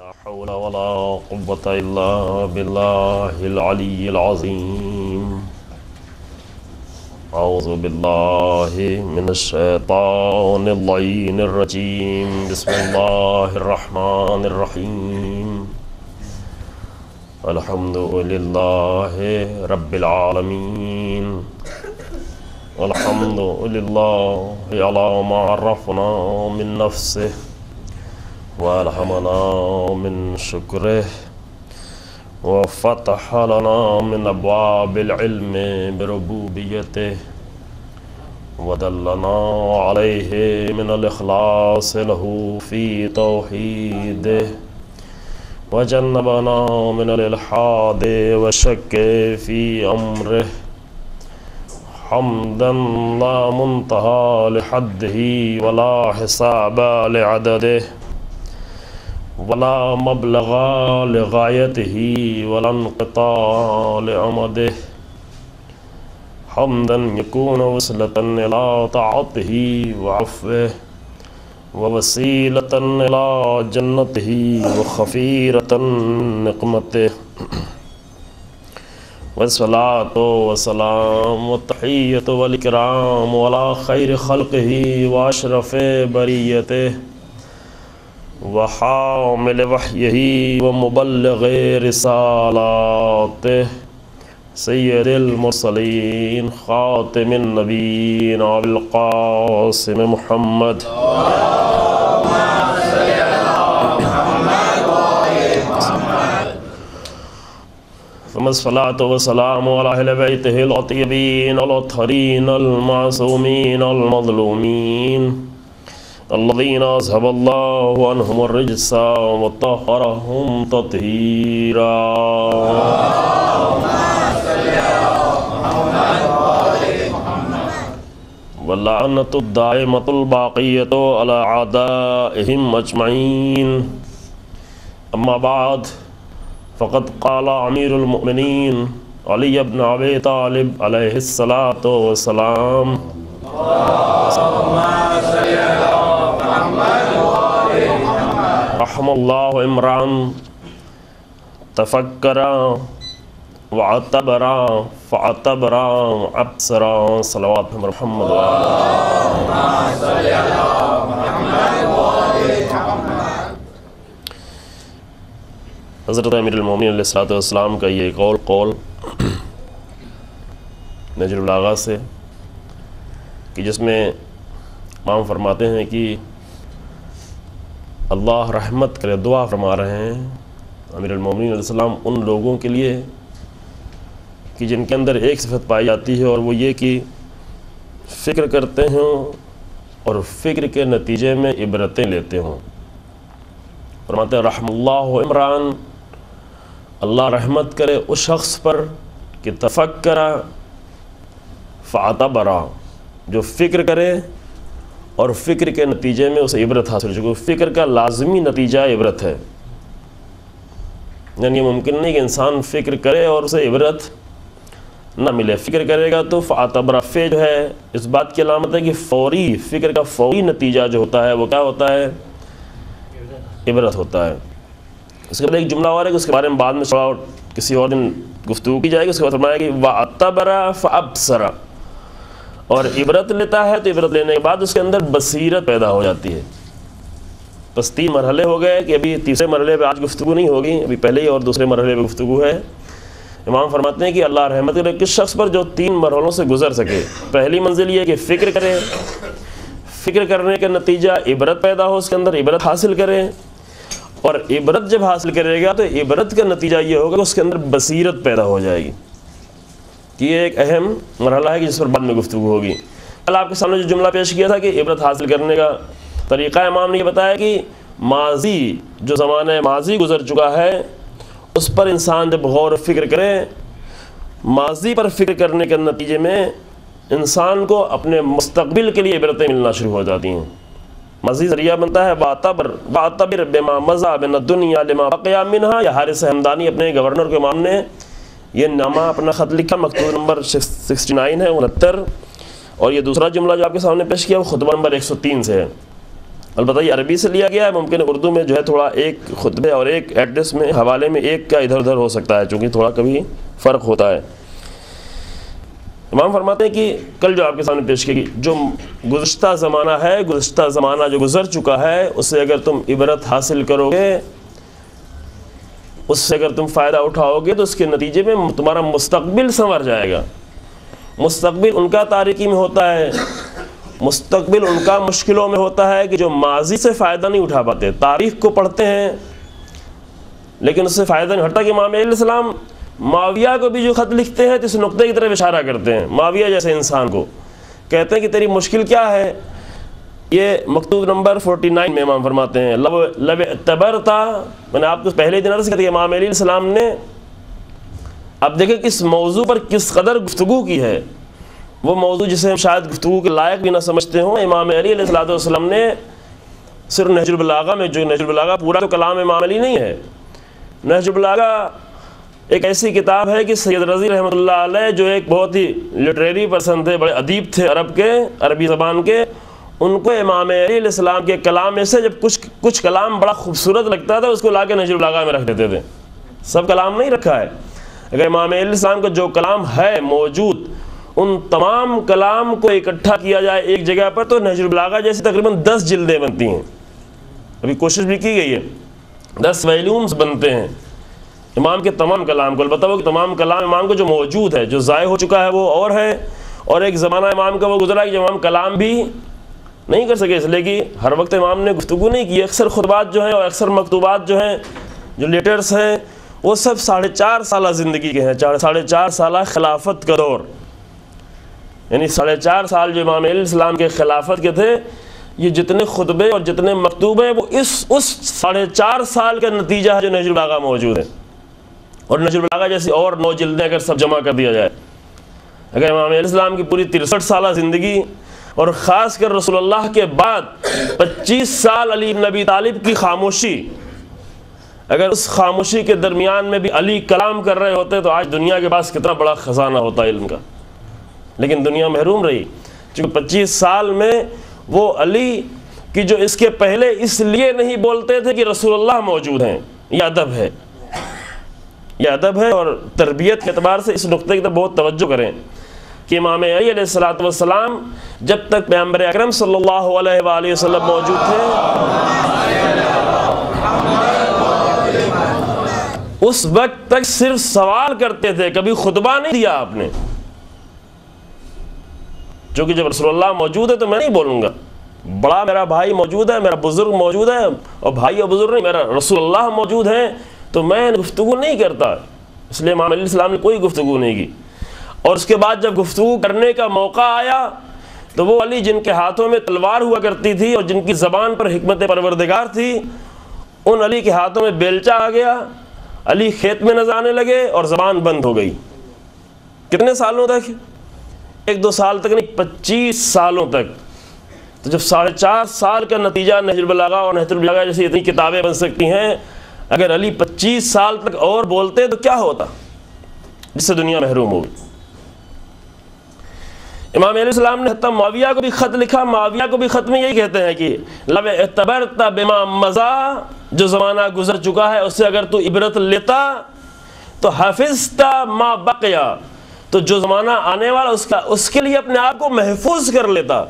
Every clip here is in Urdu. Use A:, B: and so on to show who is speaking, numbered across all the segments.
A: لا حول ولا قوة إلا بالله العلي العظيم. أعوذ بالله من الشيطان اللعين الرجيم. بسم الله الرحمن الرحيم. الحمد لله رب العالمين. الحمد لله على ما عرفنا من نفسه وألهمنا من شكره وفتح لنا من أبواب العلم بربوبيته ودلنا عليه من الإخلاص له في توحيده وجنبنا من الإلحاد والشك في أمره حمدا لا منتهى لحده ولا حساب لعدده ولا مبلغ لغايته ولا انقطاع لأمده حمدا يكون وصلة إلى طاعته وعفوه ووسيلة إلى جنته وخفيرة نقمته والصلاة والسلام والتحية والإكرام على خير خلقه وأشرف بريته وحامل وحيه ومبلغ رسالاته سيد المرسلين خاتم النبيين أبي القاسم محمد ثم الصلاة والسلام على أهل بيته الطيبين الطاهرين المعصومين المظلومين الذين أذهب الله عنهم الرجس وطهرهم تطهيرا. واللعنة الدائمة الباقية على أعدائهم أجمعين. أما بعد فقد قال أمير المؤمنين علي بن أبي طالب عليه الصلاة والسلام رحم الله امرأ تفكر واعتبر فاعتبر وابصر. صلوات محمد حضرت امیر المومنین علیہ الصلوۃ والسلام کا یہ قول نجر البلاغہ سے کہ جس میں امام فرماتے ہیں کہ اللہ رحمت کرے دعا فرما رہے ہیں امیر المومنین علیہ السلام ان لوگوں کے لیے کہ جن کے اندر ایک صفت پائی جاتی ہے اور وہ یہ کہ فکر کرتے ہوں اور فکر کے نتیجے میں عبرتیں لیتے ہوں. فرماتے ہیں رحم اللہ عمران، اللہ رحمت کرے اس شخص پر کہ تفکر فعتبر، جو فکر کرے اور فکر کے نتیجے میں اسے عبرت حاصل ہو. فکر کا لازمی نتیجہ عبرت ہے، یعنی یہ ممکن نہیں کہ انسان فکر کرے اور اسے عبرت نہ ملے. فکر کرے گا تو فعتبر فے جو ہے اس بات کی علامت ہے کہ فوری فکر کا فوری نتیجہ جو ہوتا ہے وہ کیا ہوتا ہے؟ عبرت ہوتا ہے. اس کے بعد ایک جملہ اور ہے کہ اس کے بارے میں بعد میں کسی اور دن گفتگو کی جائے گی. اس کے بعد فرمایا کہ وَأَعْتَبَرَ فَأَبْصَرَ، اور عبرت لیتا ہے تو عبرت لینے کے بعد اس کے اندر بصیرت پیدا ہو جاتی ہے. بس 3 مرحلے ہو گئے کہ ابھی تیسرے مرحلے پہ آج گفتگو نہیں ہوگی، ابھی پہلے ہی اور دوسرے مرحلے پہ گفتگو ہے. امام فرماتے ہیں کہ اللہ رحمت کرے کس شخص پر جو 3 مرحلوں سے گزر سکے. پہلی منزل یہ کہ فکر کرے، فکر کرنے کا نتیجہ عبرت پیدا ہو، اس کے اندر عبرت حاصل کرے، اور عبرت جب حاصل کرے گا تو عبرت کا نتیجہ یہ ہوگا کہ اس کے اندر بصیرت پیدا ہو جائے گی. یہ ایک اہم مرحلہ ہے کہ جس پر بعد میں گفتگو ہوگی. کل آپ کے سامنے جو جملہ پیش کیا تھا کہ عبرت حاصل کرنے کا طریقہ امام نے یہ بتایا کہ ماضی جو زمانہ ماضی گزر چکا ہے اس پر انسان جب غور و فکر کرے، ماضی پر فکر کرنے کے نتیجے میں انسان کو اپنے مستقبل کے لیے عبرتیں ملنا شروع ہو جاتی ہیں. ماضی ذریعہ بنتا ہے باعتبر بما مضى من الدنيا لما بقي منها. یا حارث ہمدانی اپنے گورنر کے امام نے یہ نامہ اپنا خط لکھا، مکتوب نمبر 69 ہے 69، اور یہ دوسرا جملہ جو آپ کے سامنے پیش کیا وہ خطبہ نمبر 103 سے ہے. البتہ یہ عربی سے لیا گیا ہے، ممکن ہے اردو میں جو ہے تھوڑا ایک خطبے اور ایک ایڈریس میں حوالے میں ایک کا ادھر ادھر ہو سکتا ہے، چونکہ تھوڑا کبھی فرق ہوتا ہے۔ امام فرماتے ہیں کہ کل جو آپ کے سامنے پیش کی گئی جو گزشتہ زمانہ ہے، گزشتہ زمانہ جو گزر چکا ہے، اس سے اگر تم عبرت حاصل کرو گے، اس سے اگر تم فائدہ اٹھاؤ گے، تو اس کے نتیجے میں تمہارا مستقبل سنور جائے گا۔ مستقبل ان کا تاریکی میں ہوتا ہے، مستقبل ان کا مشکلوں میں ہوتا ہے کہ جو ماضی سے فائدہ نہیں اٹھا پاتے، تاریخ کو پڑھتے ہیں لیکن اس سے فائدہ نہیں ہٹتا۔ کہ امام علیہ السلام معاویہ کو بھی جو خط لکھتے ہیں تو اس نقطے کی طرف اشارہ کرتے ہیں، معاویہ جیسے انسان کو کہتے ہیں کہ تیری مشکل کیا ہے۔ یہ مکتوب نمبر 49 میں امام فرماتے ہیں لو اعتبرتا، میں نے آپ کو پہلے دن عرض کیا تھا کہ امام علیہ السلام نے، اب دیکھیں کس موضوع پر کس قدر گفتگو کی ہے، وہ موضوع جسے ہم شاید گفتگو کے لائق بھی نہ سمجھتے ہوں، امام علی علیہ السلام نے صرف نہج البلاغہ میں، جو نہج البلاغہ پورا تو کلام امام علی نہیں ہے، نہج البلاغہ ایک ایسی کتاب ہے کہ سید رضی رحمۃ اللہ علیہ جو ایک بہت ہی لٹریری پرسن تھے، بڑے ادیب تھے عربی زبان کے، ان کو امام علی علیہ السلام کے کلام میں سے جب کچھ کلام بڑا خوبصورت لگتا تھا اس کو لا کے نہج البلاغہ میں رکھ دیتے تھے۔ سب کلام نہیں رکھا ہے، اگر امام علیہ السلام کا جو کلام ہے موجود ان تمام کلام کو اکٹھا کیا جائے ایک جگہ پر تو نہج البلاغہ جیسی تقریباً 10 جلدیں بنتی ہیں، ابھی کوشش بھی کی گئی ہے، 10 ویلیومز بنتے ہیں امام کے تمام کلام کو۔ البتہ وہ تمام کلام امام کو جو موجود ہے، جو ضائع ہو چکا ہے وہ اور ہے، اور ایک زمانہ امام کا وہ گزرا ہے کہ امام کلام بھی نہیں کر سکے، اس لیے کہ ہر وقت امام نے گفتگو نہیں کی۔ اکثر خطبات جو ہیں اور اکثر مکتوبات جو ہیں، جو لیٹرز ہیں، وہ سب 4.5 سالہ زندگی کے ہیں، 4.5 سالہ خلافت کا دور، یعنی 4.5 سال جو امام علیہ السلام کے خلافت کے تھے، یہ جتنے خطبے اور جتنے مکتوب ہیں وہ اس 4.5 سال کا نتیجہ ہے جو نہج البلاغہ موجود ہے۔ اور نہج البلاغہ جیسی اور 9 جلدیں اگر سب جمع کر دیا جائے، اگر امام علیہ السلام کی پوری 63 سالہ زندگی اور خاص کر رسول اللہ کے بعد 25 سال علی بن ابی طالب کی خاموشی، اگر اس خاموشی کے درمیان میں بھی علی کلام کر رہے ہوتے تو آج دنیا کے پاس کتنا بڑا خزانہ ہوتا علم کا، لیکن دنیا محروم رہی، چونکہ 25 سال میں وہ علی کی جو اس کے پہلے اس لیے نہیں بولتے تھے کہ رسول اللہ موجود ہیں۔ یہ ادب ہے، یہ ادب ہے، اور تربیت کے اعتبار سے اس نقطے کی طرف بہت توجہ کریں کہ امام علی علیہ السلام جب تک پیغمبر اکرم صلی اللہ علیہ وآلہ وسلم موجود تھے اس وقت تک صرف سوال کرتے تھے، کبھی خطبہ نہیں دیا آپ نے، جو کہ جب رسول اللہ موجود ہے تو میں نہیں بولوں گا، بڑا میرا بھائی موجود ہے، میرا بزرگ موجود ہے، اور بھائی اور بزرگ نہیں، میرا رسول اللہ موجود ہے تو میں گفتگو نہیں کرتا، اس لیے امام علیہ السلام نے کوئی گفتگو نہیں کی۔ اور اس کے بعد جب گفتگو کرنے کا موقع آیا تو وہ علی جن کے ہاتھوں میں تلوار ہوا کرتی تھی اور جن کی زبان پر حکمت پروردگار تھی، ان علی کے ہاتھوں میں بیلچہ آ گیا، علی کھیت میں نظر آنے لگے اور زبان بند ہو گئی۔ کتنے سالوں تک؟ 1-2 سال تک نہیں، 25 سالوں تک۔ تو جب 4.5 سال کا نتیجہ نہج البلاغہ اور نہج البلاغہ جیسی اتنی کتابیں بن سکتی ہیں، اگر علی 25 سال تک اور بولتے تو کیا ہوتا، جس سے دنیا محروم ہوگی۔ امام علیہ السلام نے حتی معاویہ کو بھی خط لکھا، معاویہ کو بھی خط میں یہی کہتے ہیں کہ لو اعتبرت بما مضی، جو زمانہ گزر چکا ہے اس سے اگر تو عبرت لیتا تو حفظت ما بقیا، تو جو زمانہ آنے والا اس کے لیے اپنے آپ کو محفوظ کر لیتا۔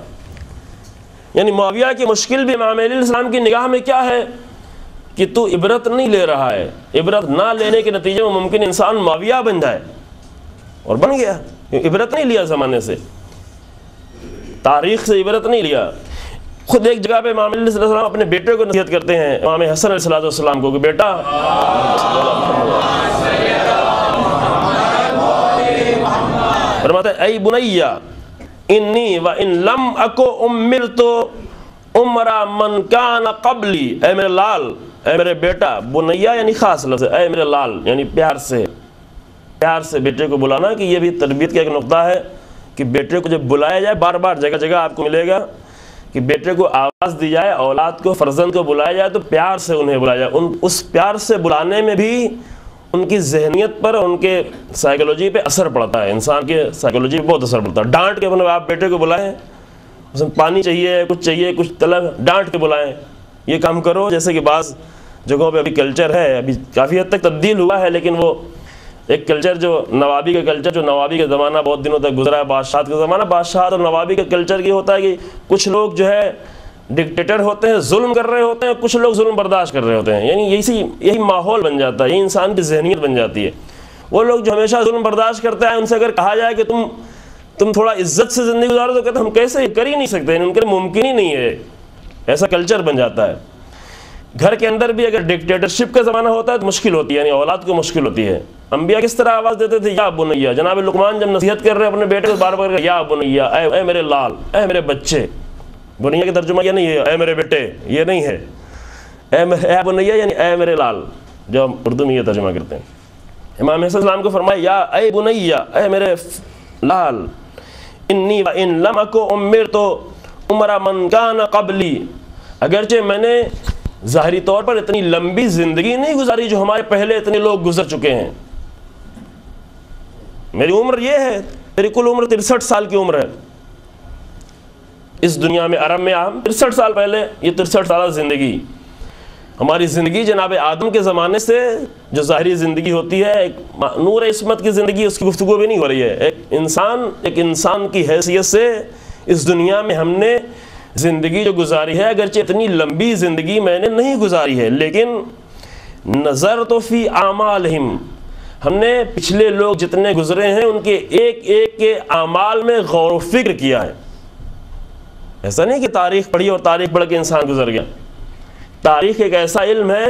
A: یعنی معاویہ کی مشکل بھی امام علیہ السلام کی نگاہ میں کیا ہے کہ تو عبرت نہیں لے رہا ہے، عبرت نہ لینے کے نتیجے میں ممکن انسان معاویہ بن جائے، اور بن گیا، عبرت نہیں لیا زمانے سے، تاریخ سے عبرت نہیں لیا۔ خود ایک جگہ پہ امام علیہ السلام اپنے بیٹے کو نصیحت کرتے ہیں، امام حسن علیہ السلام کو، کہ بیٹا فرماتا ہے اے بنیا انی و ان لم اکو امرت عمر من کان قبلی، اے میرے لال، اے میرے بیٹا، بنیا یعنی خاص لفظ ہے، اے میرے لال یعنی پیار سے بیٹے کو بلانا، کہ یہ بھی تربیت کا ایک نقطہ ہے کہ بیٹے کو جب بلایا جائے، بار بار جگہ جگہ آپ کو ملے گا کہ بیٹے کو آواز دی جائے، اولاد کو، فرزند کو بلایا جائے تو پیار سے انہیں بلایا جائے۔ اس پیار سے بلانے میں بھی ان کی ذہنیت پر، ان کے سائیکولوجی پہ اثر پڑتا ہے، انسان کے سائیکولوجی پہ بہت اثر پڑتا ہے۔ ڈانٹ کے اپنے آپ بیٹے کو بلائیں مثلا پانی چاہیے، کچھ طلب ڈانٹ کے بلائیں یہ کام کرو، جیسے کہ بعض جگہوں پہ ابھی کلچر ہے، ابھی کافی حد تک تبدیل ہوا ہے، لیکن وہ ایک کلچر جو نوابی کا زمانہ بہت دنوں تک گزرا ہے، بادشاہت کا زمانہ، بادشاہت اور نوابی کا کلچر یہ ہوتا ہے کہ کچھ لوگ جو ہے ڈکٹیٹر ہوتے ہیں، ظلم کر رہے ہوتے ہیں، کچھ لوگ ظلم برداشت کر رہے ہوتے ہیں، یعنی یہی ماحول بن جاتا ہے، یہی انسان کی ذہنیت بن جاتی ہے۔ وہ لوگ جو ہمیشہ ظلم برداشت کرتے ہیں، ان سے اگر کہا جائے کہ تم تھوڑا عزت سے زندگی گزارو تو کہتے ہیں ہم کیسے، کر ہی نہیں سکتے، ان کے لیے ممکن ہی نہیں ہے، ایسا کلچر بن جاتا ہے۔ گھر کے اندر بھی اگر ڈکٹیٹرشپ کا زمانہ ہوتا ہے تو مشکل ہوتی ہے، یعنی اولاد کو مشکل ہوتی ہے۔ انبیاء کس طرح آواز دیتے تھے، یا بنیا، جناب لقمان جب نصیحت کر رہے ہیں اپنے بیٹے کو بار بار یا بنیا، اے میرے لال، اے میرے بچے۔ بنیا کا ترجمہ یہ نہیں ہے اے میرے بیٹے، یہ نہیں ہے، اے بنیا یعنی اے میرے لال، جو ہم اردو میں یہ ترجمہ کرتے ہیں۔ امام حسن السلام کو فرمایا یا اے بنیا، اے میرے لال، انی وان لم اکو امرت عمر من کان قبلی، اگرچہ میں نے ظاہری طور پر اتنی لمبی زندگی نہیں گزاری جو ہمارے پہلے اتنے لوگ گزر چکے ہیں، میری عمر یہ ہے، میری کل عمر 63 سال کی عمر ہے اس دنیا میں، عرب میں عام 63 سال پہلے، یہ 63 سالہ زندگی، ہماری زندگی جناب آدم کے زمانے سے جو ظاہری زندگی ہوتی ہے، ایک نور عصمت کی زندگی، اس کی گفتگو بھی نہیں ہو رہی ہے، ایک انسان کی حیثیت سے اس دنیا میں ہم نے زندگی جو گزاری ہے، اگرچہ اتنی لمبی زندگی میں نے نہیں گزاری ہے، لیکن نظر تو فی اعمالہم، ہم نے پچھلے لوگ جتنے گزرے ہیں ان کے ایک ایک کے اعمال میں غور و فکر کیا ہے۔ ایسا نہیں کہ تاریخ پڑھی اور تاریخ پڑھ کے انسان گزر گیا، تاریخ ایک ایسا علم ہے،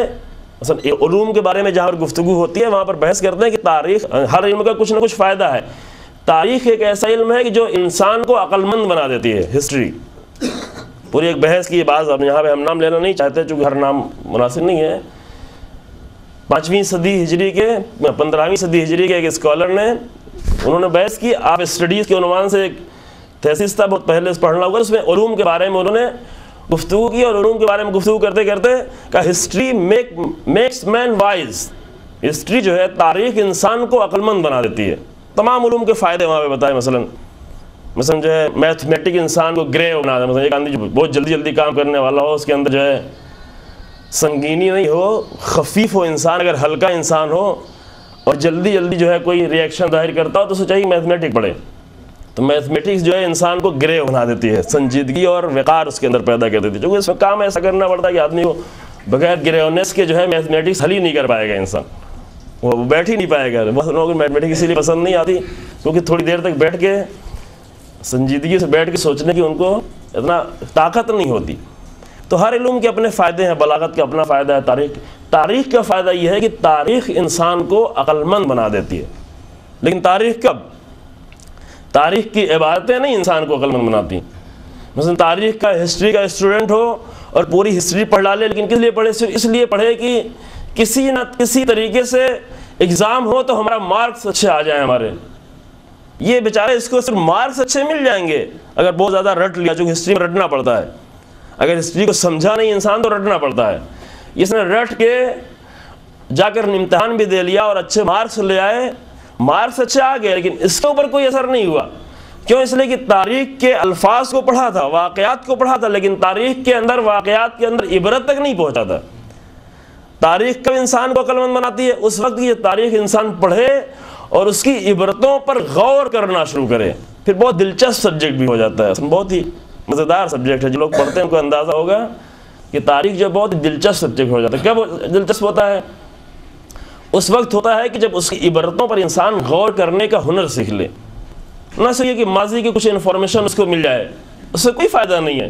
A: مثلا علوم کے بارے میں جہاں پر گفتگو ہوتی ہے وہاں پر بحث کرتے ہیں کہ تاریخ، ہر علم کا کچھ نہ کچھ فائدہ ہے، تاریخ ایک ایسا علم ہے کہ جو انسان کو عقل مند بنا دیتی ہے۔ ہسٹری پوری ایک بحث کی بعض، اب یہاں پہ ہم نام لینا نہیں چاہتے چونکہ ہر نام مناسب نہیں ہے۔ 5ویں صدی ہجری کے 15ویں صدی ہجری کے ایک اسکالر نے، انہوں نے بحث کی، آپ اسٹڈیز کے عنوان سے ایک تھیسس تھا بہت پہلے پڑھنا ہوگا، اس میں علوم کے بارے میں انہوں نے گفتگو کی، اور علوم کے بارے میں گفتگو کرتے کرتے کہ ہسٹری میکس مین وائز، ہسٹری جو ہے تاریخ انسان کو عقل مند بنا دیتی ہے۔ تمام علوم کے فائدے وہاں پہ بتائے، مثلا جو ہے میتھمیٹک انسان کو گرے بنا دے، مثلا ایک آدمی جو بہت جلدی کام کرنے والا ہو، اس کے اندر جو ہے سنگینی نہیں ہو، خفیف ہو انسان، اگر ہلکا انسان ہو اور جلدی جو ہے کوئی ریئیکشن ظاہر کرتا ہو تو اسے چاہیے میتھمیٹک پڑھے، تو میتھمیٹکس جو ہے انسان کو گرے بنا دیتی ہے، سنجیدگی اور وقار اس کے اندر پیدا کر دیتی ہے، کیونکہ اس میں کام ایسا کرنا پڑتا ہے کہ آدمی کو بغیر گریونیس کے جو ہے میتھمیٹکس حل ہی نہیں کر پائے گا، انسان وہ بیٹھ ہی نہیں پائے گا۔ بہت لوگوں کو میتھمیٹکس اسی لیے پسند نہیں آتی کیونکہ تھوڑی دیر تک بیٹھ کے سنجیدگی سے بیٹھ کے سوچنے کی ان کو اتنا طاقت نہیں ہوتی۔ تو ہر علوم کے اپنے فائدے ہیں، بلاغت کا اپنا فائدہ ہے، تاریخ کا فائدہ یہ ہے کہ تاریخ انسان کو عقل مند بنا دیتی ہے، لیکن تاریخ کب؟ تاریخ کی عبادتیں نہیں انسان کو عقل مند بناتی۔ مثلا تاریخ کا، ہسٹری کا اسٹوڈنٹ ہو اور پوری ہسٹری پڑھ ڈالے، لیکن کس لیے پڑھے؟ صرف اس لیے پڑھے کہ کسی نہ کسی طریقے سے ایگزام ہو تو ہمارا مارکس اچھے آ جائیں ہمارے، یہ بیچارے اس کو صرف مارکس اچھے مل جائیں گے اگر بہت زیادہ رٹ لیا، چونکہ ہسٹری میں رٹنا پڑتا ہے، اگر ہسٹری کو سمجھا نہیں انسان تو رٹنا پڑتا ہے۔ اس نے رٹ کے جا کر امتحان بھی دے لیا اور اچھے مارکس لے آئے، مارکس اچھے آ گئے، لیکن اس کے اوپر کوئی اثر نہیں ہوا۔ کیوں؟ اس لیے کہ تاریخ کے الفاظ کو پڑھا تھا، واقعات کو پڑھا تھا، لیکن تاریخ کے اندر، واقعات کے اندر عبرت تک نہیں پہنچا تھا۔ تاریخ کب انسان کو عقل مند بناتی ہے؟ اس وقت یہ تاریخ انسان پڑھے اور اس کی عبرتوں پر غور کرنا شروع کرے، پھر بہت دلچسپ سبجیکٹ بھی ہو جاتا ہے، بہت ہی مزیدار سبجیکٹ ہے۔ جو لوگ پڑھتے ہیں ان کو اندازہ ہوگا کہ تاریخ جو بہت دلچسپ سبجیکٹ ہو جاتا ہے۔ کب دلچسپ ہوتا ہے؟ اس وقت ہوتا ہے کہ جب اس کی عبرتوں پر انسان غور کرنے کا ہنر سیکھ لے، نہ صحیح کہ ماضی کی کچھ انفارمیشن اس کو مل جائے، اس سے کوئی فائدہ نہیں ہے۔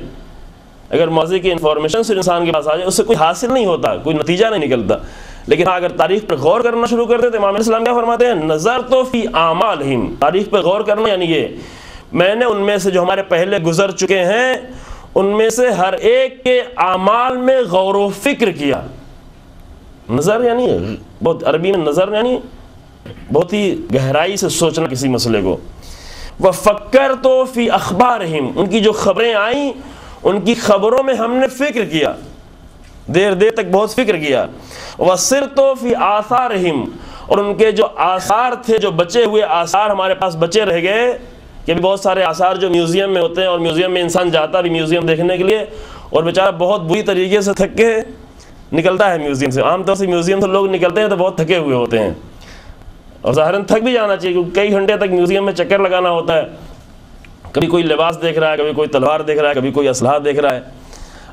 A: اگر ماضی کی انفارمیشن سے انسان کے پاس آ جائے اس سے کوئی حاصل نہیں ہوتا، کوئی نتیجہ نہیں نکلتا، لیکن اگر تاریخ پر غور کرنا شروع کر دے تو امام علیہ السلام کیا فرماتے ہیں؟ نظر تو فی اعمالہم، تاریخ پر غور کرنا یعنی یہ، میں نے ان میں سے جو ہمارے پہلے گزر چکے ہیں ان میں سے ہر ایک کے اعمال میں غور و فکر کیا۔ نظر یعنی بہت عربی میں نظر یعنی بہت ہی گہرائی سے سوچنا کسی مسئلے کو۔ وَفَكَّرْتُ فِي أَخْبَارِهِمْ، ان کی جو خبریں آئیں ان کی خبروں میں ہم نے فکر کیا، دیر تک بہت فکر کیا۔ وَصِرْتُ فِي آثَارِهِمْ، اور ان کے جو آثار تھے، جو بچے ہوئے آثار ہمارے پاس بچے رہ گئے، کہ ابھی بہت سارے آثار جو میوزیم میں ہوتے ہیں، اور میوزیم میں انسان جاتا بھی میوزیم دیکھنے کے لیے، اور بیچارہ بہت بری طریقے سے تھک کے نکلتا ہے میوزیم سے. عام طور سے میوزیم سے لوگ نکلتے ہیں تو بہت تھکے ہوئے ہوتے ہیں، اور ظاہراً تھک بھی جانا چاہیے کیونکہ کئی گھنٹے تک میوزیم میں چکر لگانا ہوتا ہے. کبھی کوئی لباس دیکھ رہا ہے، کبھی کوئی تلوار دیکھ رہا ہے، کبھی کوئی اسلحہ دیکھ رہا ہے.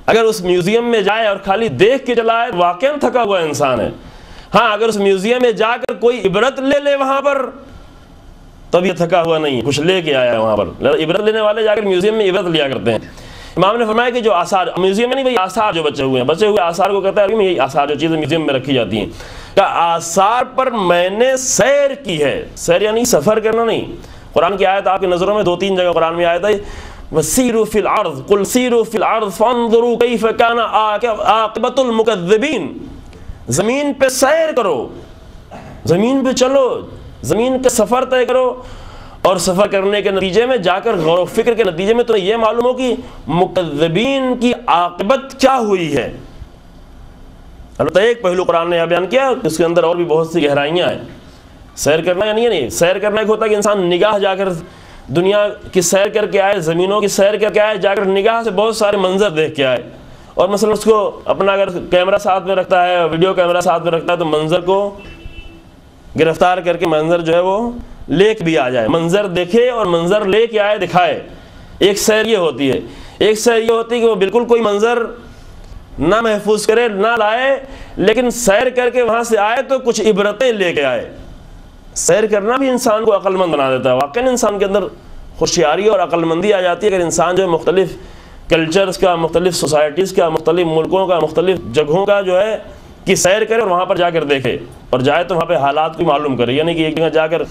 A: اگر اس میوزیم میں جائے اور خالی دیکھ کے چلا آئے واقعاً تھکا ہوا انسان ہے. ہاں اگر اس میوزیم میں جا کر کوئی عبرت لے لے وہاں پر، تب یہ تھکا ہوا نہیں، کچھ لے کے آیا ہے وہاں پر. عبرت لینے والے جا کر میوزیم میں عبرت لیا کرتے ہیں. امام نے فرمایا کہ جو آثار میوزیم میں نہیں بھائی، آثار جو بچے ہوئے آثار کو کہتا ہے یہ آثار جو چیزیں میوزیم میں رکھی جاتی ہیں، کہ آثار پر میں نے سیر کی ہے. سیر یعنی سفر کرنا نہیں. قرآن کی آیت آپ کی نظروں میں 2-3 جگہ قرآن میں آیت ہے، وَسِيرُوا فِي الْأَرْضِ قُلْ سِيرُوا فِي الْأَرْضِ فَانظُرُوا كَيْفَ كَانَ عَاقِبَةُ الْمُكَذِّبِينَ. زمین پہ سیر کرو، زمین پہ چلو، زمین کا سفر طے کرو، اور سفر کرنے کے نتیجے میں جا کر غور و فکر کے نتیجے میں تمہیں یہ معلوم ہو کہ مکذبین کی عاقبت کیا ہوئی ہے. البتہ ایک پہلو قرآن نے یہاں بیان کیا، اس کے اندر اور بھی بہت سی گہرائیاں ہیں. سیر کرنا یعنی نہیں، سیر کرنا ایک ہوتا ہے کہ انسان نگاہ جا کر دنیا کی سیر کر کے آئے، زمینوں کی سیر کر کے آئے، جا کر نگاہ سے بہت سارے منظر دیکھ کے آئے. اور مثلا اس کو اپنا اگر کیمرہ ساتھ میں رکھتا ہے، ویڈیو کیمرہ ساتھ میں رکھتا ہے، تو منظر کو گرفتار کر کے منظر جو ہے وہ لے کے بھی آ جائے، منظر دیکھے اور منظر لے کے آئے، دکھائے. ایک سیر یہ ہوتی ہے. ایک سیر یہ ہوتی ہے کہ وہ بالکل کوئی منظر نہ محفوظ کرے، نہ لائے، لیکن سیر کر کے وہاں سے آئے تو کچھ عبرتیں لے کے آئے. سیر کرنا بھی انسان کو عقل مند بنا دیتا ہے. واقعاً انسان کے اندر ہوشیاری اور عقل مندی آ جاتی ہے اگر انسان جو ہے مختلف کلچرز کا، مختلف سوسائٹیز کا، مختلف ملکوں کا، مختلف جگہوں کا جو ہے کہ سیر کرے اور وہاں پر جا کر دیکھے، اور جائے تو وہاں پہ حالات کو معلوم کرے. یعنی کہ ایک جگہ جا کر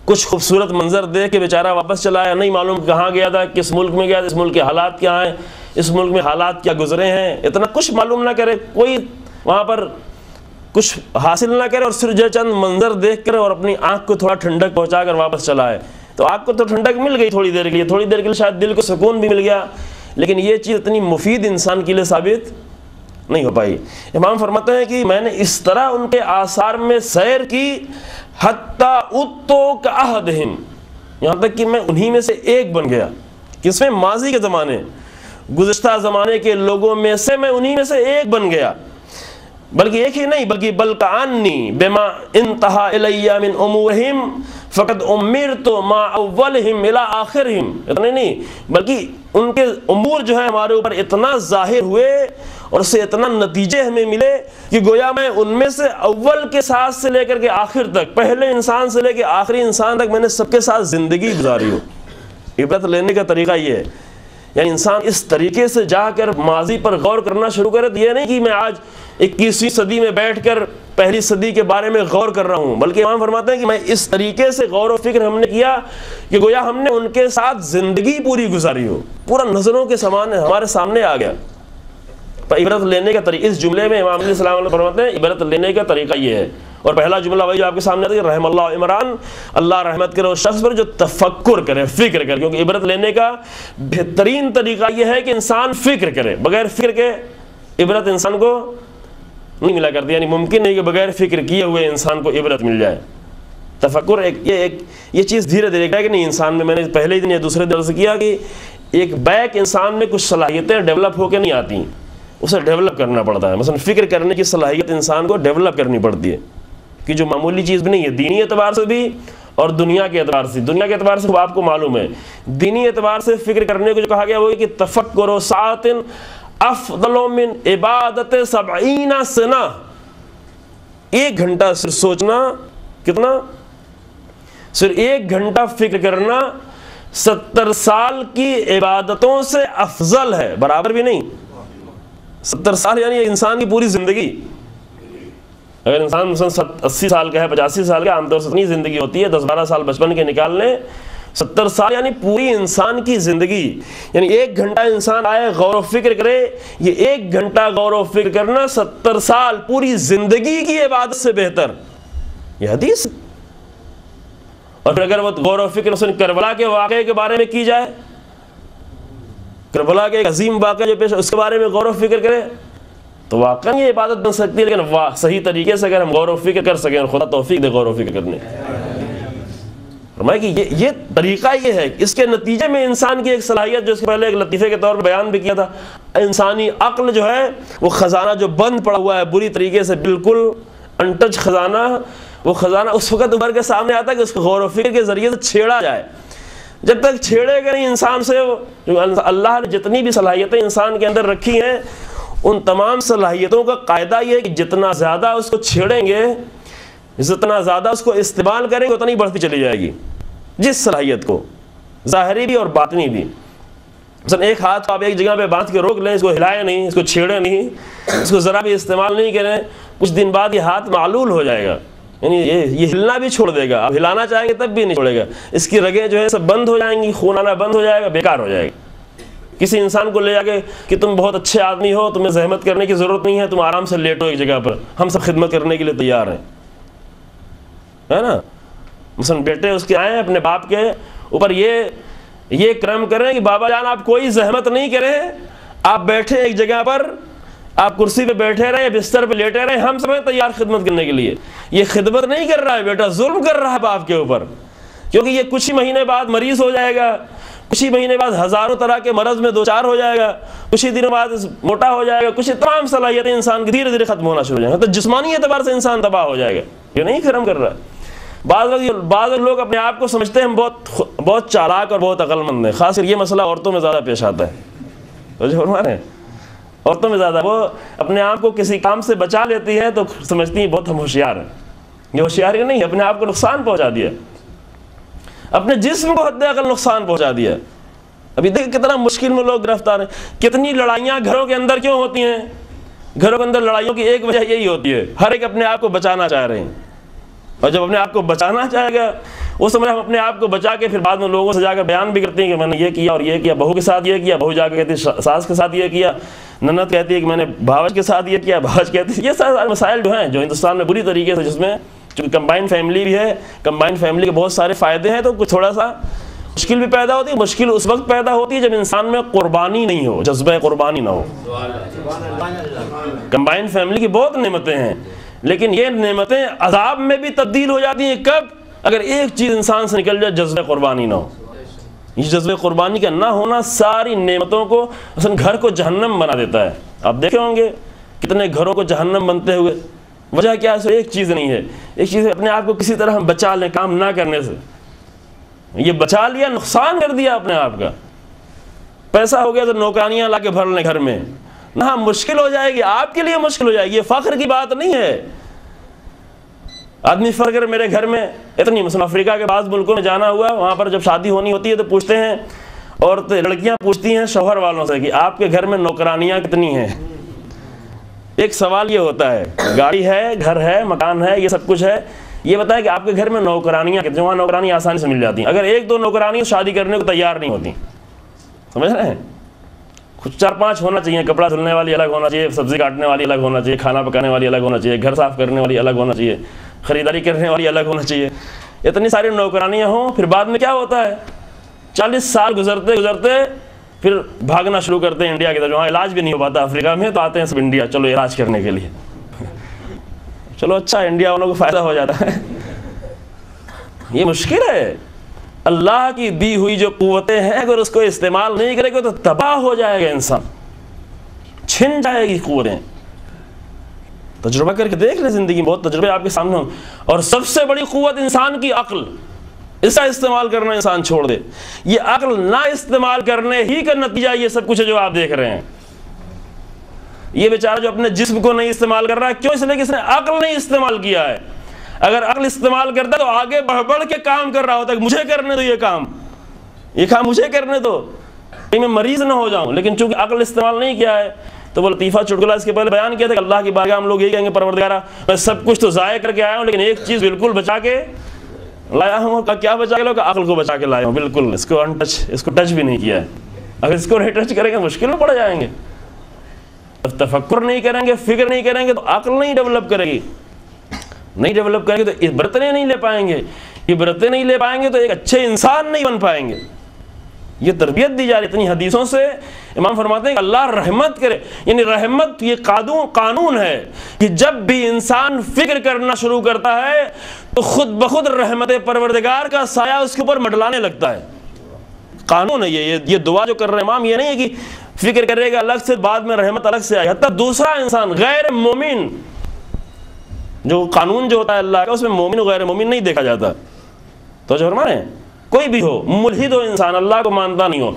A: کچھ خوبصورت منظر دیکھ کے بیچارہ واپس چلا آیا، نہیں معلوم کہاں گیا تھا، کس ملک میں گیا تھا، اس ملک کے حالات کیا ہیں، اس ملک میں حالات کیا گزرے ہیں، اتنا کچھ معلوم نہ کرے، کوئی وہاں پر کچھ حاصل نہ کرے، اور صرف جو چند منظر دیکھ کر اور اپنی آنکھ کو تھوڑا ٹھنڈک پہنچا کر واپس چلا آئے. تو آنکھ کو تو ٹھنڈک مل گئی تھوڑی دیر کے لیے، تھوڑی دیر کے لیے شاید دل کو سکون بھی مل گیا، لیکن یہ چیز اتنی مفید انسان کے لیے ثابت نہیں ہو پائی. امام فرماتے ہیں کہ میں نے اس طرح ان کے آثار میں سیر کی حتیٰ اتو کاہدہم، یہاں تک کہ میں انہی میں سے ایک بن گیا. کس میں؟ ماضی کے زمانے، گزشتہ زمانے کے لوگوں میں سے میں انہی میں سے ایک بن گیا. بلکہ ایک ہی نہیں، بلکہ بلکانی بما انتہا الی من امورہم فقد امرت ما اولہم الی آخرہم. اتنے نہیں، بلکہ ان کے امور جو ہے ہمارے اوپر اتنا ظاہر ہوئے اور اس سے اتنا نتیجے ہمیں ملے کہ گویا میں ان میں سے اول کے ساتھ سے لے کر کے آخر تک، پہلے انسان سے لے کے آخری انسان تک میں نے سب کے ساتھ زندگی گزاری ہو. عبرت لینے کا طریقہ یہ ہے، یعنی انسان اس طریقے سے جا کر ماضی پر غور کرنا شروع کرے. تو یہ نہیں کہ میں آج 21ویں صدی میں بیٹھ کر پہلی صدی کے بارے میں غور کر رہا ہوں، بلکہ امام فرماتے ہیں کہ میں اس طریقے سے غور و فکر ہم نے کیا کہ گویا ہم نے ان کے ساتھ زندگی پوری گزاری ہو، پورا نظروں کے سامان ہمارے سامنے آ گیا. عبرت لینے کا طریقہ، اس جملے میں امام علیہ السلام فرماتے ہیں عبرت لینے کا طریقہ یہ ہے. اور پہلا جملہ وہی جو آپ کے سامنے آتا ہے، رحم اللہ عمران، اللہ رحمت کرے اس شخص پر جو تفکر کرے، فکر کرے. کیونکہ عبرت لینے کا بہترین طریقہ یہ ہے کہ انسان فکر کرے. بغیر فکر کے عبرت انسان کو نہیں ملا کرتی، یعنی ممکن نہیں کہ بغیر فکر کیے ہوئے انسان کو عبرت مل جائے. تفکر یہ چیز دھیرے دھیرے کہ نہیں انسان میں نے پہلے ہی دن یا دوسرے دن سے کیا کہ ایک بیک انسان میں کچھ صلاحیتیں ڈیولپ ہو کے نہیں آتی، اسے ڈیولپ کرنا پڑتا ہے. مثلا فکر کرنے کی صلاحیت انسان کو ڈیولپ کرنی پڑتی ہے، کہ جو معمولی چیز بھی نہیں ہے، دینی اعتبار سے بھی اور دنیا کے اعتبار سے. دنیا کے اعتبار سے آپ کو معلوم ہے، دینی اعتبار سے فکر کرنے کو جو کہا گیا وہ ہے کہ تفکر ساعۃ افضل من عبادت 70 سنہ. 1 گھنٹہ صرف سوچنا، کتنا؟ صرف 1 گھنٹہ فکر کرنا 70 سال کی عبادتوں سے افضل ہے، برابر بھی نہیں. 70 سال یعنی انسان کی پوری زندگی. اگر انسان مثلا 80 سال کا ہے، 85 سال کا، عام طور سے اتنی زندگی ہوتی ہے، 10-12 سال بچپن کے نکال لیں، 70 سال یعنی پوری انسان کی زندگی. یعنی 1 گھنٹہ انسان آئے غور و فکر کرے، یہ 1 گھنٹہ غور و فکر کرنا 70 سال پوری زندگی کی عبادت سے بہتر. یہ حدیث. اور پھر اگر وہ غور و فکر کربلا کے واقعے کے بارے میں کی جائے، کربلا کے ایک عظیم واقعہ جو پیش اس کے بارے میں غور و فکر کرے، تو واقعاً یہ عبادت بن سکتی ہے. لیکن صحیح طریقے سے اگر ہم غور و فکر کر سکیں، اور خدا توفیق دے غور و فکر کرنے. فرمایا کہ یہ طریقہ یہ ہے، اس کے نتیجے میں انسان کی ایک صلاحیت، جو اس کے پہلے ایک لطیفے کے طور پر بیان بھی کیا تھا، انسانی عقل جو ہے وہ خزانہ جو بند پڑا ہوا ہے بری طریقے سے، بالکل انٹچ خزانہ، وہ خزانہ اس وقت ابھر کے سامنے آتا ہے کہ اس کو غور و فکر کے ذریعے سے چھیڑا جائے۔ جب تک چھیڑے گا نہیں انسان سے، جو اللہ نے جتنی بھی صلاحیتیں انسان کے اندر رکھی ہیں، ان تمام صلاحیتوں کا قاعدہ یہ ہے کہ جتنا زیادہ اس کو چھیڑیں گے، جتنا زیادہ اس کو استعمال کریں گے، اتنی بڑھتی چلی جائے گی جس صلاحیت کو، ظاہری بھی اور باطنی بھی۔ مثلا ایک ہاتھ کو آپ ایک جگہ پہ باندھ کے روک لیں، اس کو ہلائیں نہیں، اس کو چھیڑیں نہیں، اس کو ذرا بھی استعمال نہیں کریں، کچھ دن بعد یہ ہاتھ معلول ہو جائے گا، یعنی یہ ہلنا بھی چھوڑ دے گا، آپ ہلانا چاہیں گے تب بھی نہیں چھوڑے گا، اس کی رگیں جو ہے سب بند ہو جائیں گی، خون آنا بند ہو جائے گا، بیکار ہو جائے گا۔ کسی انسان کو لے جا کے کہ تم بہت اچھے آدمی ہو، تمہیں زحمت کرنے کی ضرورت نہیں ہے، تم آرام سے لیٹو ایک جگہ پر، ہم سب خدمت کرنے کے لیے تیار ہیں، ہے نا۔ مثلا بیٹے اس کے آئیں اپنے باپ کے اوپر یہ کرم کریں کہ بابا جان آپ کوئی زحمت نہیں کریں، آپ بیٹھے ایک جگہ پر، آپ کرسی پہ بیٹھے رہے، بستر پہ لیٹے رہے، ہم سب ہیں تیار خدمت کرنے کے لیے۔ یہ خدمت نہیں کر رہا ہے بیٹا، ظلم کر رہا ہے باپ کے اوپر، کیونکہ یہ کچھ ہی مہینے بعد مریض ہو جائے گا، کچھ ہی مہینے بعد ہزاروں طرح کے مرض میں دوچار ہو جائے گا، کچھ ہی دنوں بعد موٹا ہو جائے گا، کچھ تمام صلاحیتیں انسان کی دھیرے دھیرے ختم ہونا شروع ہو جائیں گے، تو جسمانی اعتبار سے انسان تباہ ہو جائے گا۔ یہ نہیں کرم کر رہا ہے۔ بعض لوگ اپنے آپ کو سمجھتے ہیں ہم بہت چالاک اور بہت عقل مند ہیں، خاص کر یہ مسئلہ عورتوں میں زیادہ پیش آتا ہے، تو جو فرما رہے ہیں عورتوں میں زیادہ، وہ اپنے آپ کو کسی کام سے بچا لیتی ہیں تو سمجھتی ہیں بہت ہم ہوشیار ہیں۔ یہ ہوشیاری نہیں، اپنے آپ کو نقصان پہنچا دیا، اپنے جسم کو حد اقل نقصان پہنچا دیا۔ ابھی دیکھ کتنا مشکل میں لوگ گرفتار ہیں، کتنی لڑائیاں گھروں کے اندر کیوں ہوتی ہیں؟ گھروں کے اندر لڑائیوں کی ایک وجہ یہی ہوتی ہے، ہر ایک اپنے آپ کو بچانا چاہ رہے ہیں، اور جب اپنے آپ کو بچانا چاہے گا اس سمجھ ہم اپنے آپ کو بچا کے پھر بعد میں لوگوں سے جا کر بیان بھی کرتے ہیں کہ میں نے یہ کیا اور یہ کیا، بہو کے ساتھ یہ کیا، بہو جا کے کہتی ہے ساس کے ساتھ یہ کیا، نند کہتی ہے کہ میں نے بھاوج کے ساتھ یہ کیا، بھاوج کہتی ہے۔ یہ سارے مسائل جو ہیں جو ہندوستان میں بری طریقے سے، جس میں چونکہ کمبائنڈ فیملی بھی ہے، کمبائنڈ فیملی کے بہت سارے فائدے ہیں، تو کچھ تھوڑا سا مشکل بھی پیدا ہوتی ہے۔ مشکل اس وقت پیدا ہوتی ہے جب انسان میں قربانی نہیں ہو، جذبہ قربانی نہ ہو۔ کمبائنڈ فیملی کی بہت نعمتیں ہیں، لیکن یہ نعمتیں عذاب میں بھی تبدیل ہو جاتی ہیں کب؟ اگر ایک چیز انسان سے نکل جائے، جذبہ قربانی نہ ہو۔ یہ جذبہ قربانی کا نہ ہونا ساری نعمتوں کو، مثلا گھر کو جہنم بنا دیتا ہے۔ آپ دیکھے ہوں گے کتنے گھروں کو جہنم بنتے ہوئے، وجہ کیا ہے؟ ایک چیز نہیں ہے، ایک چیز ہے اپنے آپ کو کسی طرح ہم بچا لیں کام نہ کرنے سے۔ یہ بچا لیا، نقصان کر دیا اپنے آپ کا۔ پیسہ ہو گیا تو نوکرانیاں لا کے بھر لیں گھر میں، نہ مشکل ہو جائے گی، آپ کے لیے مشکل ہو جائے گی۔ یہ فخر کی بات نہیں ہے۔ آدمی فخر میرے گھر میں اتنی، مثلا افریقہ کے بعض ملکوں میں جانا ہوا، وہاں پر جب شادی ہونی ہوتی ہے تو پوچھتے ہیں، عورتیں لڑکیاں پوچھتی ہیں شوہر والوں سے کہ آپ کے گھر میں نوکرانیاں کتنی ہیں۔ ایک سوال یہ ہوتا ہے، گاڑی ہے، گھر ہے، مکان ہے، یہ سب کچھ ہے، یہ بتائیں کہ آپ کے گھر میں نوکرانیاں کتنی؟ وہاں نوکرانیاں آسانی سے مل جاتی ہیں، اگر ایک دو نوکرانیاں شادی کرنے کو تیار نہیں ہوتی، سمجھ رہے ہیں؟ کچھ 4-5 ہونا چاہیے، کپڑا دھلنے والی الگ ہونا چاہیے، سبزی کاٹنے والی الگ ہونا چاہیے، کھانا پکانے والی الگ ہونا چاہیے، گھر صاف کرنے والی الگ ہونا چاہیے، خریداری کرنے والی الگ ہونا چاہیے۔ اتنی ساری نوکرانیاں ہوں، پھر بعد میں کیا ہوتا ہے؟ 40 سال گزرتے گزرتے پھر بھاگنا شروع کرتے ہیں انڈیا کی طرف، وہاں علاج بھی نہیں ہو پاتا افریقہ میں، تو آتے ہیں سب انڈیا، چلو علاج کرنے کے لیے۔ چلو اچھا، انڈیا والوں کو فائدہ ہو جاتا ہے۔ یہ مشکل ہے۔ اللہ کی دی ہوئی جو قوتیں ہیں، اگر اس کو استعمال نہیں کرے گا تو تباہ ہو جائے گا انسان، چھن جائے گی قوتیں۔ تجربہ کر کے دیکھ لیں، زندگی میں بہت تجربے آپ کے سامنے ہوں۔ اور سب سے بڑی قوت انسان کی عقل، اس کا استعمال کرنا انسان چھوڑ دے۔ یہ عقل نہ استعمال کرنے ہی کا نتیجہ یہ سب کچھ ہے جو آپ دیکھ رہے ہیں۔ یہ بیچارہ جو اپنے جسم کو نہیں استعمال کر رہا ہے، کیوں؟ اس لیے کہ اس نے عقل نہیں استعمال کیا ہے۔ اگر عقل استعمال کرتا تو آگے بڑھ بڑھ کے کام کر رہا ہوتا ہے، مجھے کرنے دو یہ کام مجھے کرنے دو، میں مریض نہ ہو جاؤں۔ لیکن چونکہ عقل استعمال نہیں کیا ہے، تو وہ لطیفہ چٹکلا اس کے پہلے بیان کیا تھا کہ اللہ کی بارگاہ ہم لوگ یہی کہیں گے، پروردگارا میں سب کچھ تو ضائع کر کے آیا ہوں، لیکن ایک چیز بالکل بچا کے لایا ہوں۔ کیا بچا کے لاؤ؟ کہ عقل کو بچا کے لایا ہوں، بالکل اس کو ٹچ بھی نہیں کیا ہے۔ اگر اس کو نہیں ٹچ کریں گے مشکل میں پڑ جائیں گے۔ تفکر نہیں کریں گے، فکر نہیں کریں گے تو عقل نہیں ڈیولپ کرے گی، نہیں ڈیولپ کریں گے تو عبرتیں نہیں لے پائیں گے، عبرتیں نہیں لے پائیں گے تو ایک اچھے انسان نہیں بن پائیں گے۔ یہ تربیت دی جا رہی اتنی حدیثوں سے. امام فرماتے ہیں کہ اللہ رحمت کرے، یعنی رحمت یہ قانون ہے کہ جب بھی انسان فکر کرنا شروع کرتا ہے تو خود بخود رحمت پروردگار کا سایہ اس کے اوپر مڈلانے لگتا ہے. قانون ہے یہ دعا جو کر رہے ہیں امام، یہ نہیں ہے کہ فکر کرے گا الگ سے بعد میں رحمت الگ سے آئے. حتیٰ دوسرا انسان غیر مومن، جو قانون جو ہوتا ہے اللہ کا اس میں مومن و غیر مومن نہیں دیکھا جاتا. تو جو فرما رہے ہیں کوئی بھی ہو، ملحد ہو انسان، اللہ کو مانتا نہیں ہو،